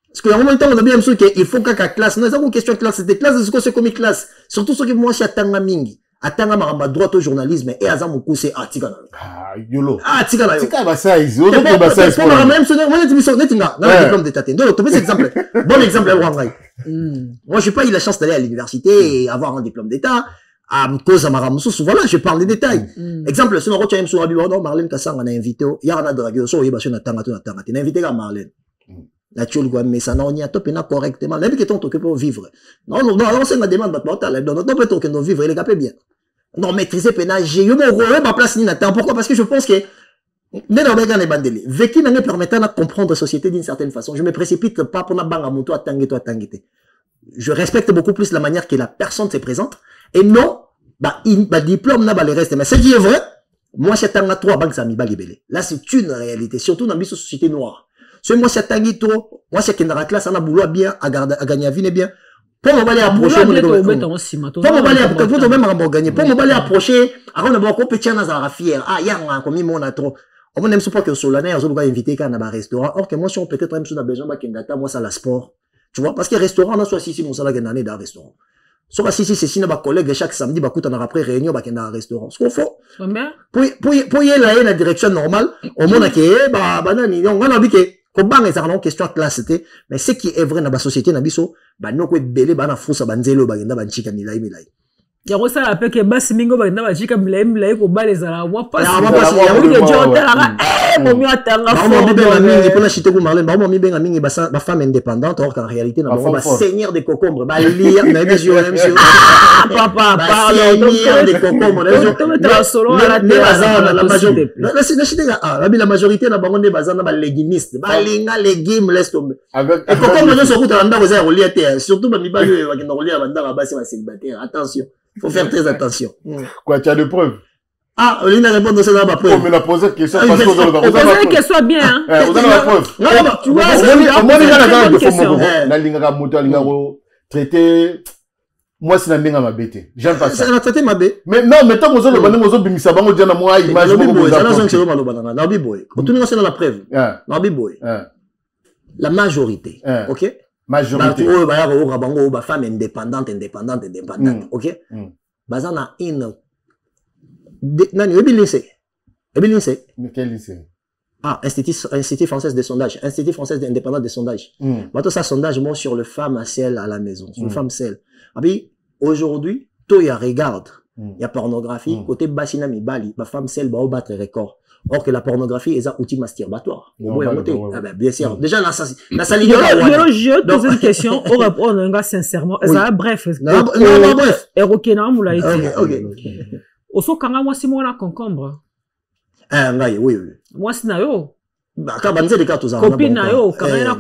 Parce que en même temps on a bien sûr que il faut qu'à classe non c'est pas une question de classe c'est des classes de c'est comme classe surtout ce que moi chez atanga mingi atanga maramba droit au journalisme et azamu kuse atika yolo tika la yo tika ba size yo ko ba size pour même sonner moi tu netinga na diplôme d'état donc tu fais exemple bon exemple Rwangai. Moi, j'ai pas eu la chance d'aller à l'université et avoir un diplôme d'état. À cause de Maramusu, voilà, je parle des détails. Exemple, si on retient M. Rabiou, non, Marlène Kassang, on a invité, il y a un dragueur, so, il y a un tanga, il a invité à Marlène. La tchou, mais ça, non, on y a top, correctement. Même que ton truc pour vivre. Non, c'est ma demande, non, peut token de vivre, il est capé bien. Non, maîtriser pénage, j'ai eu mon rôle, ma place, ni n'attend. Pourquoi? Parce que je pense que, Mais dans les bandeli, vécu n'a permettant de comprendre la société d'une certaine façon. Je me précipite pas pour na banga moto à tanguete. Je respecte beaucoup plus la manière que la personne se présente. Et non, diplôme n'a pas le reste. Mais ce qui est vrai, moi, c'est tanga 3 banques sami balibélé. Là, c'est une réalité. Surtout dans la société noire. Moi, c'est tangi trop. Moi, c'est qu'il y a une classe, on a boulot bien, à gagner à vie, bien. Pour m'aller approcher, pour m'aller approcher, avant de voir qu'on peut tirer dans la fière. Ah, il y a un commis mon a trop. On n'aime pas que solennel, on va inviter quand on a un restaurant. Or que moi, si on peut-être même sur la besoin, moi, ça la sport. Tu vois, parce que restaurant, on a soit ici, mon salaire gagne année dans restaurant. Soit si c'est si, nos collègues, chaque samedi, bah, on a après réunion, bah, dans un restaurant. Ce qu'on fait. Pour y aller la direction normale, au monde, on a dit que, Kobang est en question classe, mais ce qui est vrai dans la société, dans la no ko belé bana fusa banzelo bagenda banchika milai. Ya ko sala pe ke basi mingo bagenda banchika milai ko balezala wa pas. Ya pasi ya ko jotala momi atanga fo. Ba mo benga mingi pona chite ko marlem, ba mo mi benga mingi ba femme indépendante or qu'en réalité na ba seigneur des cocombres, ba lire mais bien sûr papa parle seigneur des cocombres. La majorité na bango ne bazana ba légimiste, ba linga légumes laisse tomber. Et cocombre ne se route en ndako za relier terre, surtout ba mibali ba kenda relier ba ndaka basi ba célibataire. Attention. Faut faire très attention. Quoi, tu as des preuves? Ah, on a répondu à ça dans ma preuve. Oh, mais la poser question parce que vous avez la preuve. Qu'elle soit bien, hein. Vous avez la preuve. Non, tu vois, traité. Moi, c'est la minga ma bête. J'aime pas ça. C'est la traité ma bête. Mais non, mais tant que vous avez le bimisa bango diana moi image vous dans la preuve. La majorité. OK? Majorité. Femme indépendante, ok? Bazana une. Nani, lycée. Mais quel lycée? Ah, Institut français de sondage. Institut français indépendant de sondage. Maintenant, ça, sondage, moi, sur le femme à celle à la maison. Sur le femme celle. Aujourd'hui, toi, il y a regarde. Il y a pornographie. Côté Bassina Mibali, ma femme celle va battre le record. Or que la pornographie est un outil masturbatoire. Bien sûr. Déjà, la saline. Je pose une question. On répond sincèrement. Bref. Bref. Ok. Oso kanga moi si moi na concombre. Oui. Moi si na yo. Copine na yo kanga na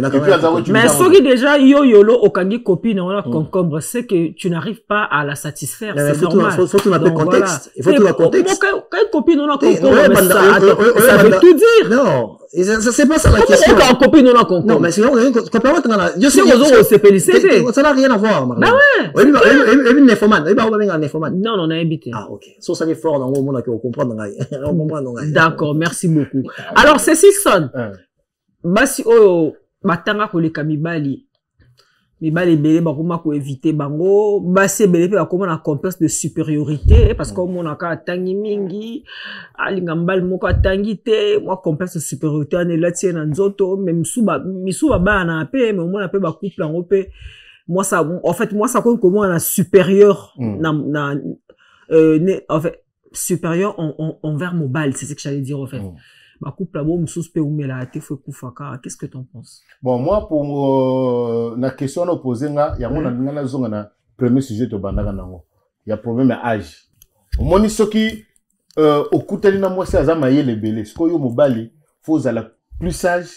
concombre. Mais ce qui déjà yolo okangi copine na concombre, c'est que tu n'arrives pas à la satisfaire. C'est normal. Faut tout le contexte. Il faut tout le contexte. Quand copine na concombre, ça veut tout dire. Non. C'est pas ça la question. Quand copine na concombre. Non, mais sinon, je sais que c'est pélicité. Ça n'a rien à voir. Bah ouais. Non, on a évité. Ah, ok. So, ça est fort dans le monde qu'on comprend. D'accord, merci beaucoup. Alors, c'est si son. Basi oyo batanga koleka mibali belé bakoma ko éviter bango basi belé pe bakoma na complexe de supériorité parce que on a ka tangi mingi alinga mbali moko tangi te moi complexe de supériorité ane latie na nzoto même misuba bana pe mais on a pe ba couple en pe moi ça en fait moi ça compte comment on a supérieur en fait supérieur envers mobile, c'est ce que j'allais dire en fait. Qu'est-ce que tu en penses? Bon, moi, pour la question opposée, il y a un premier sujet de Bandaga. Il y a un problème d'âge. Moi, ce qui au coup de moi, c'est à les belés. Ce qu'il y a mobile, faut aller plus sage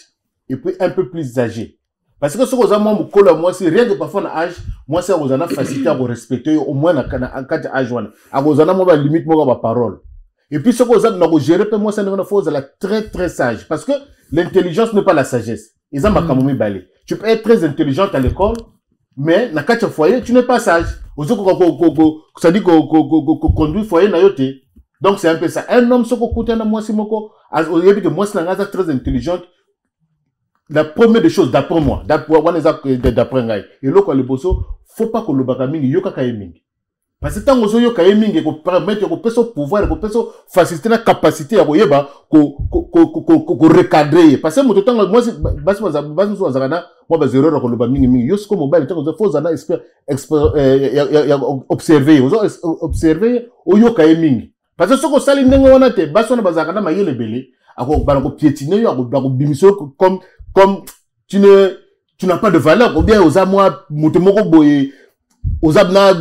et puis un peu plus âgé. Parce que ce que moi, c'est rien de parfois l'âge, moi, c'est aux facilité à respecter au moins à 4 âges. À aux moi, limite, moi, ma parole. Et puis, ce que vous avez géré, moi, c'est une fois très, très sage. Parce que l'intelligence n'est pas la sagesse. Ils ont ma balé. Tu peux être très intelligente à l'école, mais, dans le foyer, tu n'es pas sage. Ça dit qu'on conduit foyer, donc, c'est un peu ça. Un homme, ce qu'on coûte, moi, c'est moi, c'est très intelligente. La première des choses, d'après moi, d'après moi, et là, quand le bosso, faut pas que le bagamingi, yoka kayemingi. Parce que tant que vous avez mis que permettre que pouvoir, que faciliter la capacité à recadrer. Parce que moi, moi, zéro le bamingi, yo ce que mobile, faut observer, observer, au yo kayemingi. Parce que ce que ça li nengo wana te, basona bazakana ma yele belé, ako balako piétiner, ako bimiso comme tu n'as pas de valeur, ou bien aux amois, mutemoko boye, aux abna,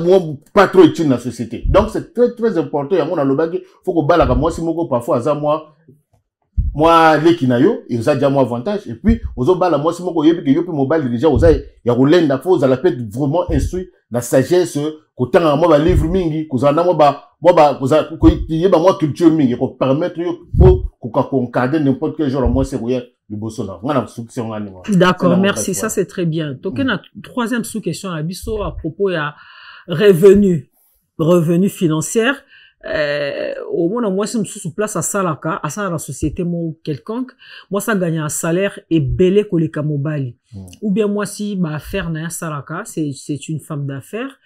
pas trop utile dans la société. Donc, c'est très, très important. Il y a mon alobagi, faut que balaka, moi, si moko, parfois, à moi, moi leki na yo et ça déjà moi avantage et puis ozo bala moi si moko yebi que yo pe mobile déjà oza ya rolenda fo za la peut vraiment instruit la sagesse ko tanga moi ba livre mingi ko za na moi ba ko za ko yeba moi culture mingi ko permettre yo ko concadrer n'importe quel genre moi c'est rien du bosso là ngana sous-question ngani moi. D'accord, merci, ça c'est très bien. Donc la troisième sous-question à biso à propos ya revenu financier. Au moins moi si je suis sous place à salaka à ça la société moi quelconque moi ça gagne un salaire et belé que les kamobali ou bien moi si ma affaire na salaka c'est une femme d'affaires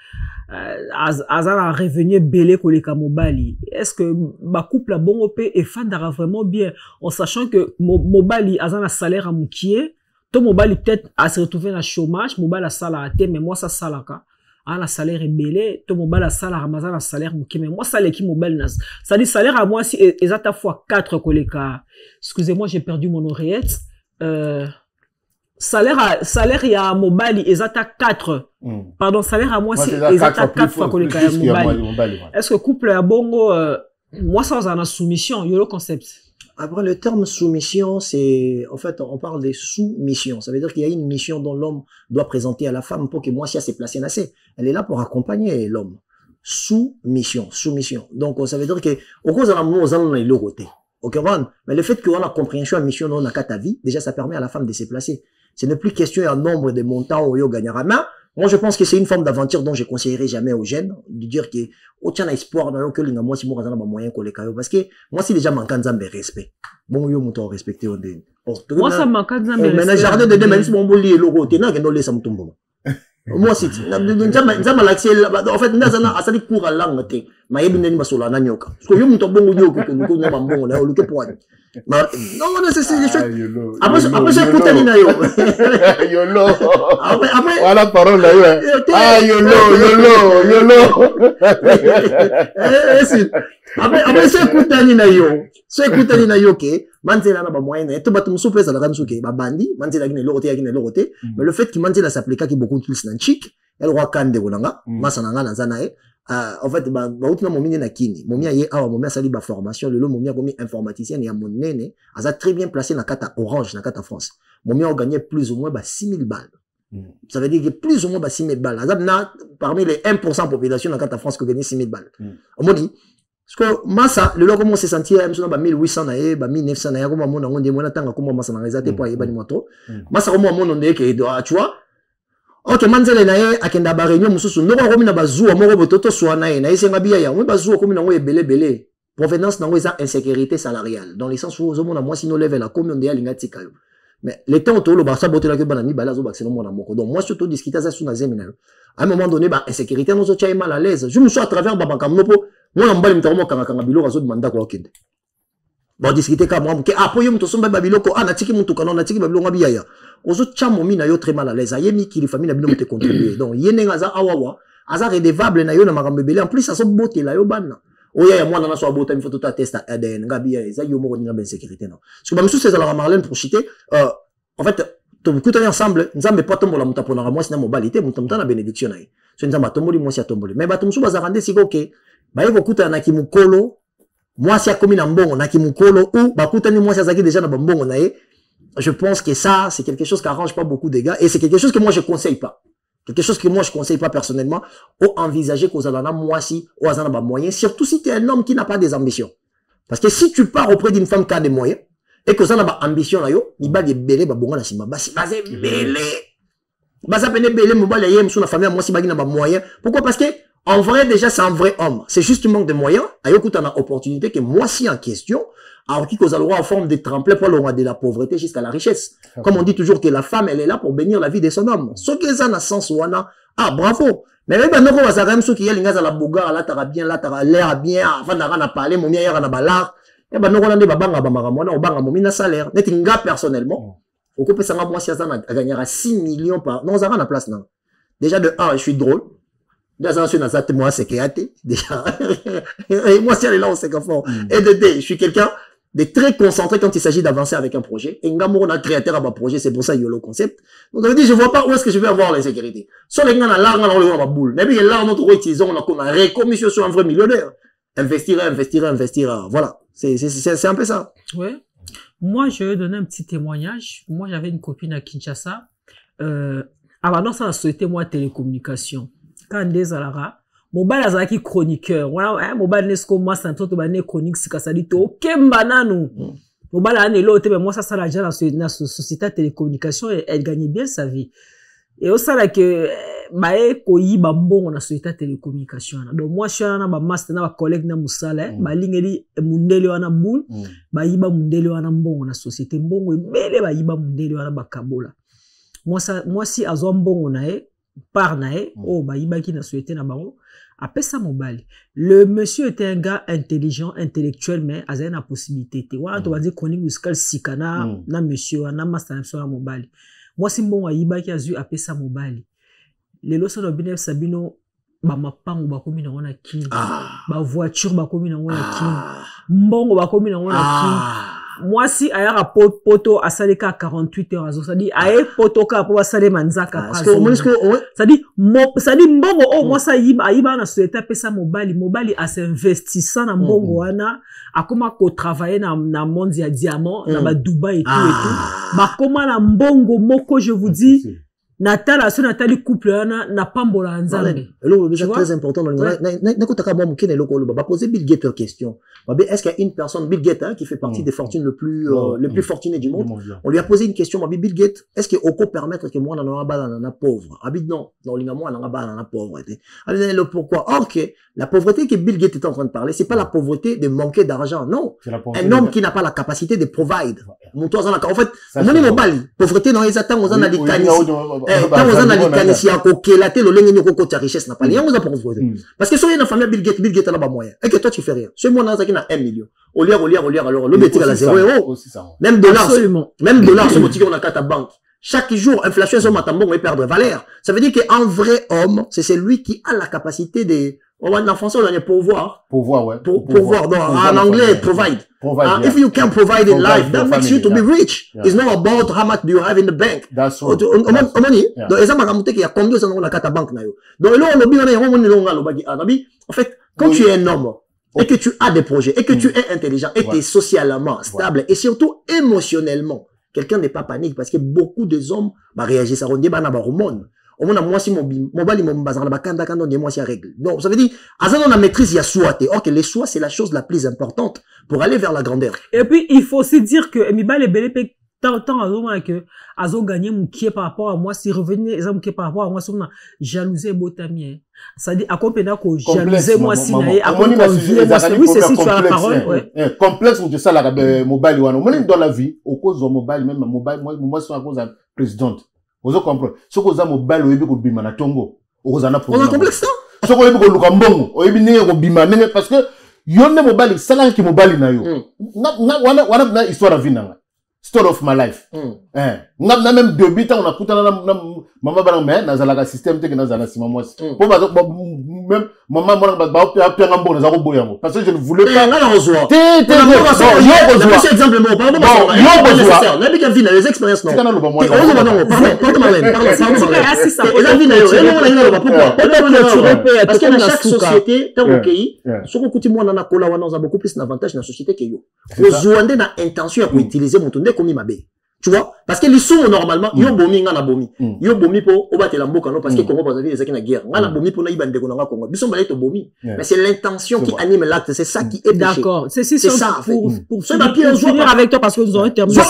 azala revenu belé que les kamobali est-ce que ma couple a bon op et fandara vraiment bien en sachant que mobali azala salaire à moukier to mobali peut-être à se retrouver dans chômage mobali a salate mais moi ça salaka ah la salaire est belé to mobile salaire ramazan la salaire muke mais moi salaire qui mobile nas ça dit salaire à moi si exact fois 4 koleka excusez-moi j'ai perdu mon oreillette salaire y a mobile exact 4 pardon salaire à moi si exact 4 fois koleka mobile est-ce que couple à bongo moi ça en a soumission yo le concept. Après, le terme soumission, c'est, en fait, on parle des sous-missions. Ça veut dire qu'il y a une mission dont l'homme doit présenter à la femme pour que moi, si elle s'est placée assez. Elle est là pour accompagner l'homme. Soumission. Donc, ça veut dire que, au cours de l'amour, on a le côté. Ok, mais le fait qu'on a la compréhension à mission dans ta vie, déjà, ça permet à la femme de se placer. Ce n'est plus question d'un nombre de montants où il gagnera. Mais, moi, je pense que c'est une forme d'aventure dont je conseillerais jamais aux jeunes, de dire que, autant espoir dans que moi, si moi, moyen qu'on les caille, parce que, moi, si déjà manquant de respect. Bon, yo, mouton respecté, on dit. Moi, ça manque de respect. Mais, jardin de demain, si mon boli est logo, t'es là, que nous laissons tomber. Moi, c'est, en fait, nazana, asali cours à langue, t'es, ma yébine, ma sola, nanyoka. Parce que yo, mouton bon, yo, que nous connaissons bon, là, le que pour non, c'est les choses. Après, j'ai écouté Nina yo. Yolo. Après. Voilà, parole là, ouais. Ah, yolo. Après, c'est écouté Nina yo. C'est écouté Nina yo, ok. Manzela na ba moyen, et tout batum soupe, ça la gagne souke. Ba bandi, manzela gine loroté. Mais le fait qu'il manzela s'applique qui beaucoup plus nan chic, elle roi kande bonanga, masananga na zanae. En fait, bah, outina momine na kini. Momia ye awa, momia sali ba formation, le momia gomi informaticien et à mon nene, a très bien placé na kata Orange, na kata France. Momia a gagné plus ou moins 6000 balles. Ça veut dire que plus ou moins 6000 balles. Azab parmi les 1% population na kata France qui gagne 6000 balles. On dit, parce que massa, le logo, comment se sentir, ba 1800 nae, ba 1900 nae, comment on a dit, moi, tanga, comment massa na réalité pour y bani moto. Massa, comment on dit que, tu vois, ok, manzele nae, akenda ba réunion, mususu, no romi na bazua, moro bototo soa nae, nae, c'est ngabia ya, oui, bazua, comme nango belé. Provenance nango, esa insécurité salariale. Dans les sens où, au moins, moi, si nous lève la commune de Yalinga Tikayo. Mais, les temps autour, le barça, botte la que banami, balazo, baxeno, mon amour. Donc, moi, surtout, discuter ça sous na zeminayo. À un moment donné, bah, insécurité, nous autres, mal à l'aise. Je me suis à travers, bah, comme nopo, moi, on va me dire, quand bilo, razo, demanda quoi, ok. Bon, discuter comme moi, après, yo, m'tosomba, babiloko, ah, natiki, m'toukanon, natiki, babilo, ngabiyaya. Aux autres chamomi na yo très mal à l'aise. Ayemi qui les familles na bino te contribuer. Donc yene ngaza awawa, aza redevable na yo na marambebele. En plus ça so bote la yo ban. Oya ya mwana na so bota mi photo ta test ADN ngabi ya za yo mo ni na ben sécurité non. Parce que ba msu c'est la Marlène pour citer en fait to beaucoup ensemble, nzambe pas tombola mutapona moi sina mobilité mutamta na bénédiction na. So nzamba tomboli moi si tomboli. Mais ba tumsu bazarande siko ke ba yeko kuta na kimukolo moi si akomi na mbongo na kimukolo ou ba kuta ni moi si azaki déjà na mbongo na ye. Je pense que ça, c'est quelque chose qui arrange pas beaucoup de gars. Et c'est quelque chose que moi, je conseille pas. Quelque chose que moi, je conseille pas personnellement. Ou envisager qu'aux alana, moi, si, ou azana ba moyens. Surtout si tu es un homme qui n'a pas des ambitions. Parce que si tu pars auprès d'une femme qui a des moyens, et que ça n'a pas ambition là, yo, il va belé, ba bonga la sima, ba belé. Ba ça pene belé, mouba la yem, sous la famille, moi, si ba ba moyens. Pourquoi? Parce que, en vrai, déjà, c'est un vrai homme. C'est juste un manque de moyens. Ayo, écoute, on a opportunité que moi, si en question, alors qui cause en forme de tremplin pour le de la pauvreté jusqu'à la richesse. Comme on dit toujours que la femme, elle est là pour bénir la vie de son homme. Ce qui est ça, dans sens wana, ah, bravo. Mais même, non, on va s'arrêter, ceux qui y a l'ingas à la bouga, là, t'as bien, là, t'as l'air bien, avant d'arrêter à parler, mon mien, y'en a balar. Eh ben, non, on a des babanga, bamaramona, on banga, mon mina salaire. Net inga, personnellement. Au coup, ça moi, si ça, gagnera 6 millions par, non, ça va la place, non. Déjà, de 1, je suis drôle. Déjà, moi, c'est créaté. Déjà. Et moi, si elle est là, on sait qu'à fort. Et de 2, je suis quelqu'un de très concentré quand il s'agit d'avancer avec un projet. Et Ngamour, on a créateur à ma projet, c'est pour ça YOLO concept. Donc, ça veut dire, je vois pas où est-ce que je vais avoir la sécurité. Soit les gars, on a l'argent, on a la boule. Mais bien, là, notre utilisation, on a comme un récommission sur un vrai millionnaire. Investir. Voilà. C'est un peu ça. Ouais. Moi, je vais donner un petit témoignage. Moi, j'avais une copine à Kinshasa. Avant ça, a souhaité moi télécommunication. Quand des alara, mon bal a qui chroniqueur. Voilà, mon bal n'est-ce que moi, c'est un truc de chronique, c'est que ça dit tout. Quel banane. Mon bal a un mais moi, ça l'a déjà dans la société de télécommunication et elle gagnait bien sa vie. Et au sein là que, koyi bambon na société de télécommunication. Donc, moi, je suis un master, un collègue na musala, lingeli mundele wana boule, yiba mundele wana mbongo na société mbongo, bele yiba mundele wana bakabola. Moi, si azo mbongo na par na yiba ki na société na bango, après ça mobile. Le monsieur était un gars intelligent, intellectuel, mais a une possibilité. Wana to va dire chronique musicale sikana, na monsieur, na master na mobile. Moi, si mbongo yiba ki azu après ça mobile. Les lois de Binef Sabino, mapango bakomi na wana king, ba voiture bakomi na wana king, mbongo bakomi na wana king. Moi si ayara poto asaleka 48 heures azo, ça dit aye poto ka po asale manzaka pa. Ça dit mbongo moi ça yiba na société pesa mobali a s'investissant na mbongo wana akoma ko travailler na monde ya diamant na ba Dubaï et tout. Bakoma na mbongo moko je vous dis. Natali couple na pambola nzambe. C'est très important. Poser Bill Gates une question. Est-ce qu'il y a une personne, Bill Gates, qui fait partie des fortunes les plus fortunées du monde? On lui a posé une question. Bill Gates, est-ce qu'il peut permettre que moi, on a pauvre? Non, dans l'ingamo, on a pauvreté. Pourquoi? Or que la pauvreté que Bill Gates est en train de parler, c'est pas la pauvreté de manquer d'argent. Non. Un homme qui n'a pas la capacité de provide. En fait, pauvreté dans les attentes, on a des quand vous en avez des si la télé le richesse n'a pas rien vous apprendre parce que si une famille Bill Gates là bas moyen et que toi tu fais rien c'est moi dans ça qui a 1 million au lieu alors le métier à 0 €, même dollar ce motif on a 4 banque chaque jour inflation sur matambon va perdre valeur ça veut dire qu'un vrai homme c'est celui qui a la capacité de en français on a pouvoir en anglais provide if you can provide in life that makes you to be rich it's not about how much do you have in the bank that's right donc exemple ramonter qu'il y a combien ça dans la carte banque na yo donc là on lobby on est en fait quand tu es un homme et que tu as des projets et que tu es intelligent et tu es socialement stable et surtout émotionnellement quelqu'un n'est pas panique parce que beaucoup de hommes réagissent à rendre ba na ba hormone au moins moi si mobile mon bazar la kanda quand on dit moi si règle donc ça veut dire azan on a maîtrise ya soi or que les choix c'est la chose la plus importante pour aller vers la grandeur et puis il faut aussi dire que mibale belé tant que azo gagner mon qui par rapport à moi si revenir exemple qui par rapport à moi sur jalousie botami ça dit accompagner ko jalousie moi si naé accompagner moi oui c'est si tu as la parole complexe de ça la mobile wana on dans la vie au cause de mobile même mobile moi c'est à cause de présidente vous comprenez ce que vous avez mobile oyebi ko bima na tongo okozana problème on a complexe ça ce que oyebi ko luka mbongo oyebi ne ko bima nenge parce que yonne mobile sala ki mobile na yo wana histoire vie nanga story of my life na même début on a puta na mama bana mais na zalaka système te que na zana sima moi pour même maman moi ba penga mbona za ko boyango parce que je ne voulais pas na rezoa yo exemple moi pardon yo na bien vie les expériences non kana lo ba moi parce que dans chaque société tant au pays ce qu'on coûte moi na kola wana on a beaucoup plus d'avantages dans la société que yo rezoande na intention pour utiliser mon tonde comme mabe tu vois parce que les sous normalement yo bomi nga na bomi yo bomi po obatela mboka non parce que Congo Brazzaville ezaki na guerre nga na bomi po na ibande ko na Congo biso mbala to bomi mais c'est l'intention qui anime l'acte c'est ça qui est d'accord c'est ça pour finir avec toi parce que nous avons terminé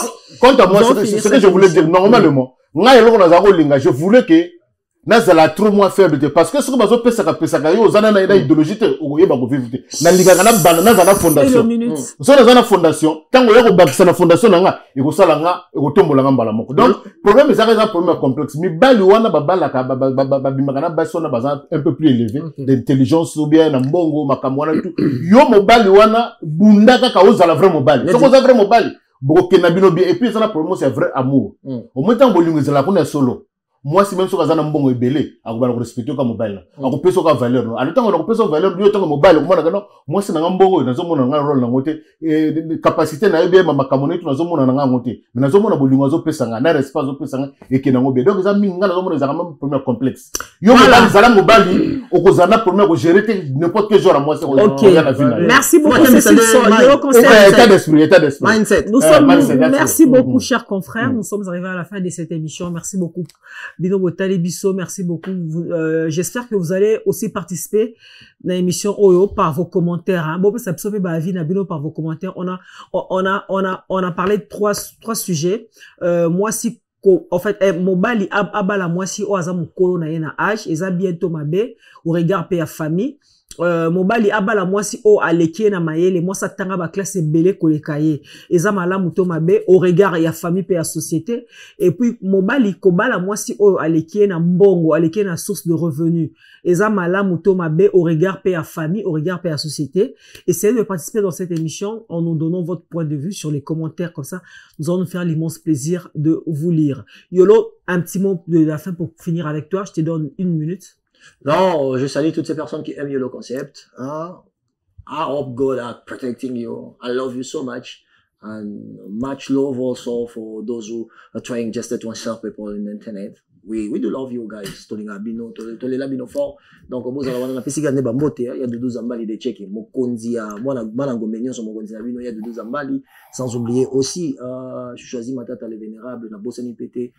quant à moi ce que je voulais dire normalement nga eloko na zako linga je voulais que nazala trop moins faible parce que ce que bazo pesaka yo zana na idéologie te oyeba ko vivre na linga na bana na zana fondation so na zana fondation tango ya ko bakisa na fondation nga iko sala nga iko tombola nga mbala moko donc problème ezaka za problème complexe mi bali wana babala ka babimaka na baso na bazan un peu plus élevé d'intelligence ou bien na mbongo makambo wana tout yo mobali wana bundaka ka ozala vrai mobali so ko za vrai mobali boko kenabino bien et puis ça na problème c'est vrai amour au moins tango linga zala ko na solo moi si même sur azana mbongo ebele akobala respecter ka mobile akopesa ka valeur no alors tant on akopesa valeur lui tant mobile komona kana moi c'est na mbongo nazomona nga rôle na ngote capacité na ebe ma makamone tu nazomona na nga ngote mais nazomona bolingo azopesa nga na respect azopesa nga ekena ngobe donc za minga nazomona za même premier complexe yo mobile zala mobile okozana premier ko gérer n'importe quel genre moi c'est merci beaucoup Cécile état d'esprit mindset. Merci beaucoup chers confrères, nous sommes arrivés à la fin de cette émission. Merci beaucoup Bino Botali Bisso, merci beaucoup. J'espère que vous allez aussi participer dans l'émission Oyo par vos commentaires. Hein. Bon, ça peut ba avis na Bino par vos commentaires. On a parlé de trois sujets. Moi si en fait mobile abala moi si o aza mukolo na yena âge eza bientôt mabe au regard pe ya famille. Mobali abala mwasi o aleki na mayele mwasa tanga ba classe belé kolekaye eza malamu to mabe au regard ya famille pe ya société et puis mobali kobala mwasi o aleki na mbongo aleki na source de revenus eza malamu to mabe au regard pe ya famille au regard pe ya société. Essayez de participer dans cette émission en nous donnant votre point de vue sur les commentaires, comme ça nous allons nous faire l'immense plaisir de vous lire. Yolo, un petit mot de la fin pour finir avec toi, je te donne 1 minute. Non, je salue toutes ces personnes qui aiment YOLO Concept. Hein? I hope God are protecting you. I love you so much. And much love also for those who are trying just to insult people on the internet. We do love you guys. Tolinga bino, tolela bino fort. Donc, vous allez voir, il y a de 12 zambali de check. Mokonzi ya, moi, ngomenion sur mokonzi ya bino, il y a de 12 zambali. Sans oublier aussi, je choisis ma tata le vénérable, na boss NPT,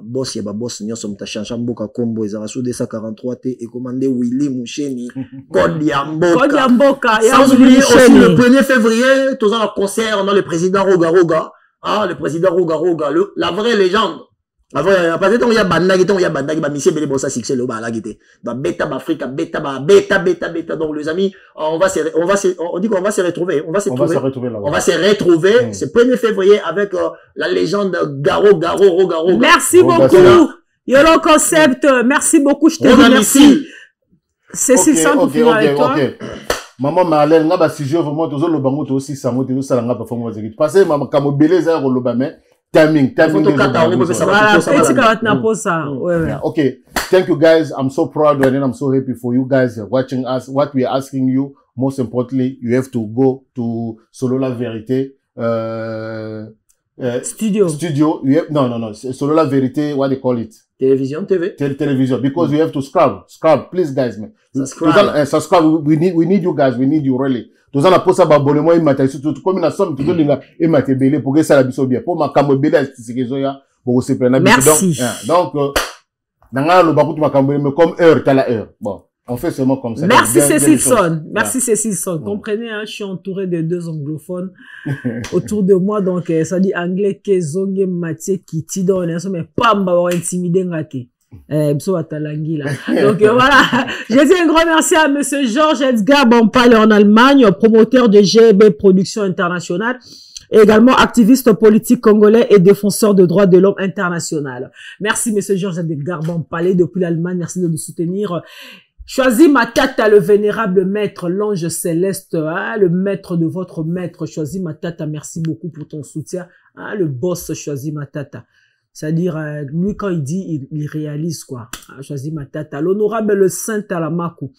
boss, yaba boss, nyon som ta chancha mboka kombo, ezarasu 243 T, et commandé Willy Moucheni, Code Yamboka. Sans oublier aussi le 1er février, tous en concert, on a le président Roga Roga, ah, le président Roga Roga, la vraie légende. Avant, parce que il y a bandagi, bah, monsieur Bélé, bon, ça, succès, le bas, là, guité. Bah, bêta, bah, Afrique, bêta. Donc, les amis, on dit qu'on va se retrouver. On va se retrouver là. On va se retrouver. C'est 1er février avec, la légende Garo. Merci beaucoup. YOLO Concept. Merci beaucoup. Je te remercie. C'est ça pour finir avec toi. Maman Marlène, nga ba sujet vraiment, tous le bango, tous aussi, ça m'a dit, ça l'a pas fait, moi, parce que, maman, comme Bélé, ça, on le timing. Okay, thank you guys. I'm so proud and I'm so happy for you guys watching us. What we are asking you, most importantly, you have to go to Solo La Vérité studio. You have, no. Solo La Vérité, what they call it? Television, TV. Television, because you have to subscribe, please, guys, man. Subscribe. We need you guys. We need you really. Tous en a posé abonnement immatériel surtout comme une somme tout linga immatériel pour que ça la biso bien pour ma camo bela c'est ya pour se prendre donc nanga lo bakutu makambo mais comme heure tala heure bon on fait seulement comme ça. Merci Cécile Son. Merci Cécile Son. Comprenez, hein, je suis entouré de 2 anglophones autour de moi, donc ça dit anglais kezonge Mathieu qui ti donne mais pas mba intimider ngate. Donc voilà, je dis un grand merci à monsieur Georges Edgar Bompale en Allemagne, promoteur de GB Production Internationale, et également activiste politique congolais et défenseur de droits de l'homme international. Merci monsieur Georges Edgar Bompale depuis l'Allemagne, merci de nous soutenir. Choisis ma tata, le vénérable maître, l'ange céleste, hein, le maître de votre maître. Choisis ma tata, merci beaucoup pour ton soutien. Hein, le boss, choisis ma tata. C'est-à-dire, lui, quand il dit, il réalise, quoi. Choisis ma tata. L'honorable Saint Alamakou.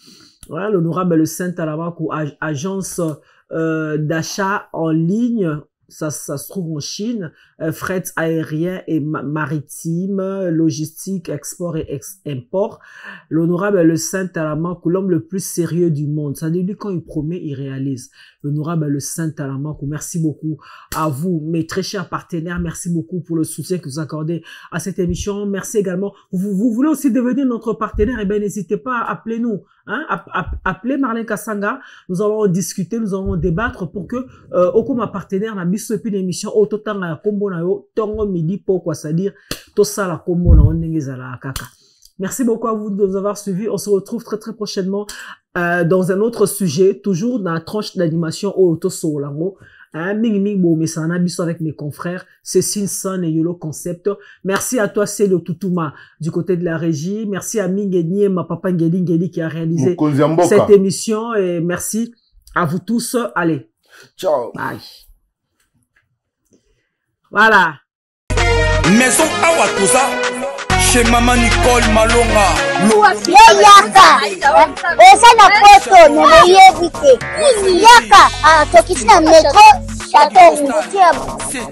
Voilà, l'honorable Saint Alamakou, agence d'achat en ligne. Ça se trouve en Chine, fret aérien et maritime, logistique, export et import. L'honorable le Saint Alamakou, l'homme le plus sérieux du monde. Ça dit, lui, quand il promet, il réalise. L'honorable le Saint Alamakou, merci beaucoup à vous, mes très chers partenaires. Merci beaucoup pour le soutien que vous accordez à cette émission. Merci également. Vous voulez aussi devenir notre partenaire? Eh bien, n'hésitez pas à appeler nous. Hein, appelez Marlène Kassanga. Nous allons en discuter, nous allons débattre pour que, ma partenaire, n'a biso et puis l'émission, totanga kombo na yo, tongo midi pourquoi, c'est-à-dire, to sala kombo na onengezala kaka. Merci beaucoup à vous de nous avoir suivis. On se retrouve très très prochainement, dans un autre sujet, toujours dans la tranche d'animation Oto Solango. Ming bo mesana biso avec mes confrères, Cécile Son et YOLO Concept. Merci à toi, Célo Toutouma, du côté de la régie. Merci à Mingeni, ma papa Ngeli qui a réalisé cette émission. Et merci à vous tous. Allez. Ciao. Bye. Voilà. Maison Awatusa, chez Maman Nicole Malonga. Yaka, eza na poto na boyebi te. Yaka, tokiti na metro Château Tia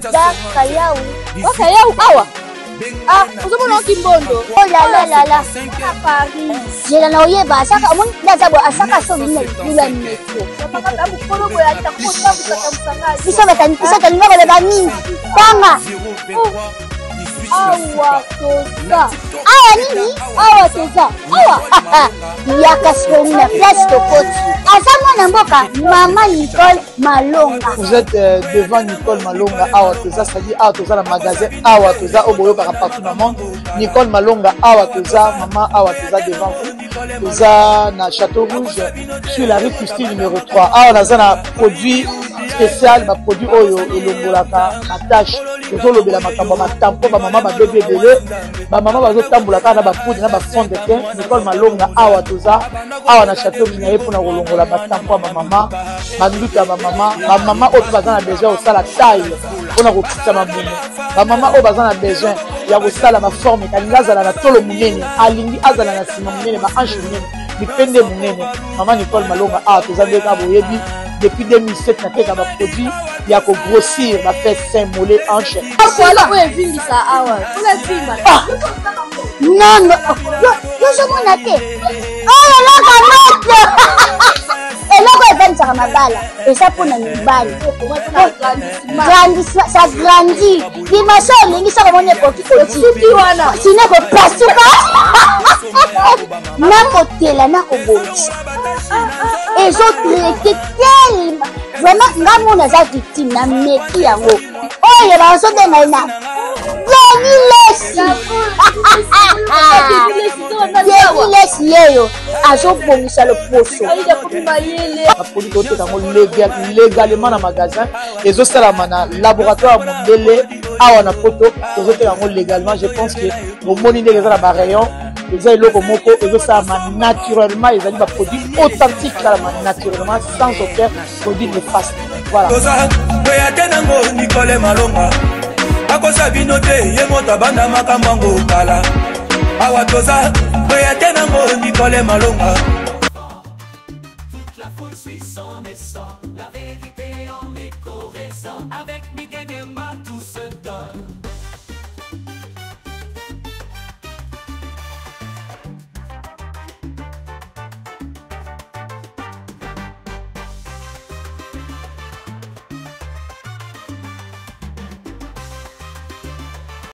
Daka yau. Daka yau awa. Uzomona kimbondo. Oh la la la. Paris. Jela na oyeba asaka omoni ndazabo asaka so nila metro. Papa mukolo boya takota musaka. Bisa tanimaka le bani. Tanga. Awa toza. Awa nini? Awa toza. Awa. Yaka soni na place tokoti. Azama na mboka Maman Nicole Malonga. Vous êtes devant Nicole Malonga. Awa toza, c'est-à-dire awa toza na magasin. Awa toza oboyo par partout dans le monde. Nicole Malonga. Awa toza, maman awa toza devant vous. Toza na Château Rouge sur la rue Custine numéro 3. Awa naza na produit spécial, ma produit oyo elongolaka attache. Tozolobela makambo matampo ba maman ba bébé belé. Ba maman bazotambolaka na ba poudre na ba fond de teint. Nicole Malonga awa toza. Awa na Château Rouge na pona kolongola batampo ba maman. Banduka ba maman. Ba maman oyo bazana besoin au sala taille. Pona kokita mamuno. Ba maman oyo bazana besoin ya kosala ma forme kalinga azala na tolo munene. Alingi azala na sima munene ma hanche munene. Bipende munene. Maman Nicole Malonga awa toza ndeka boyebi. Depuis 2007, na teka ba produit ya ko grossir ba fait sein mollet hanche. Voilà, ouais, vindi ça awa. Ola vimba. Non, non. Yo je mona te. Oh la kamate. Eloko evanisa mabala. Esa pona mibali. Grandissement, ça grandit. Dimension lingi ça comme on est petit. Sinon ko pasuka. Na kotela na ko bonisa. Et les autres étaient tellement vraiment ngamu na za victime na meki yango. Oh ya ba so de na. Lesi yeyo azo bongisa le poso. La police ote kango légalement na magasin. Ezo salama na laboratoire mondele awa na poto. Ezo te kango légalement. Je pense que au moni ndenge za ba rayon. Les eloko moko ezo salama naturellement. Ils ont des produits authentiques naturellement sans aucun produit néfaste. Voilà. Nicole Malonga. Akosa binote ye mota banda makambo kala. Awa toza boya tenango Nicole Malonga. La foule suit son essor, la vérité en écho résonne avec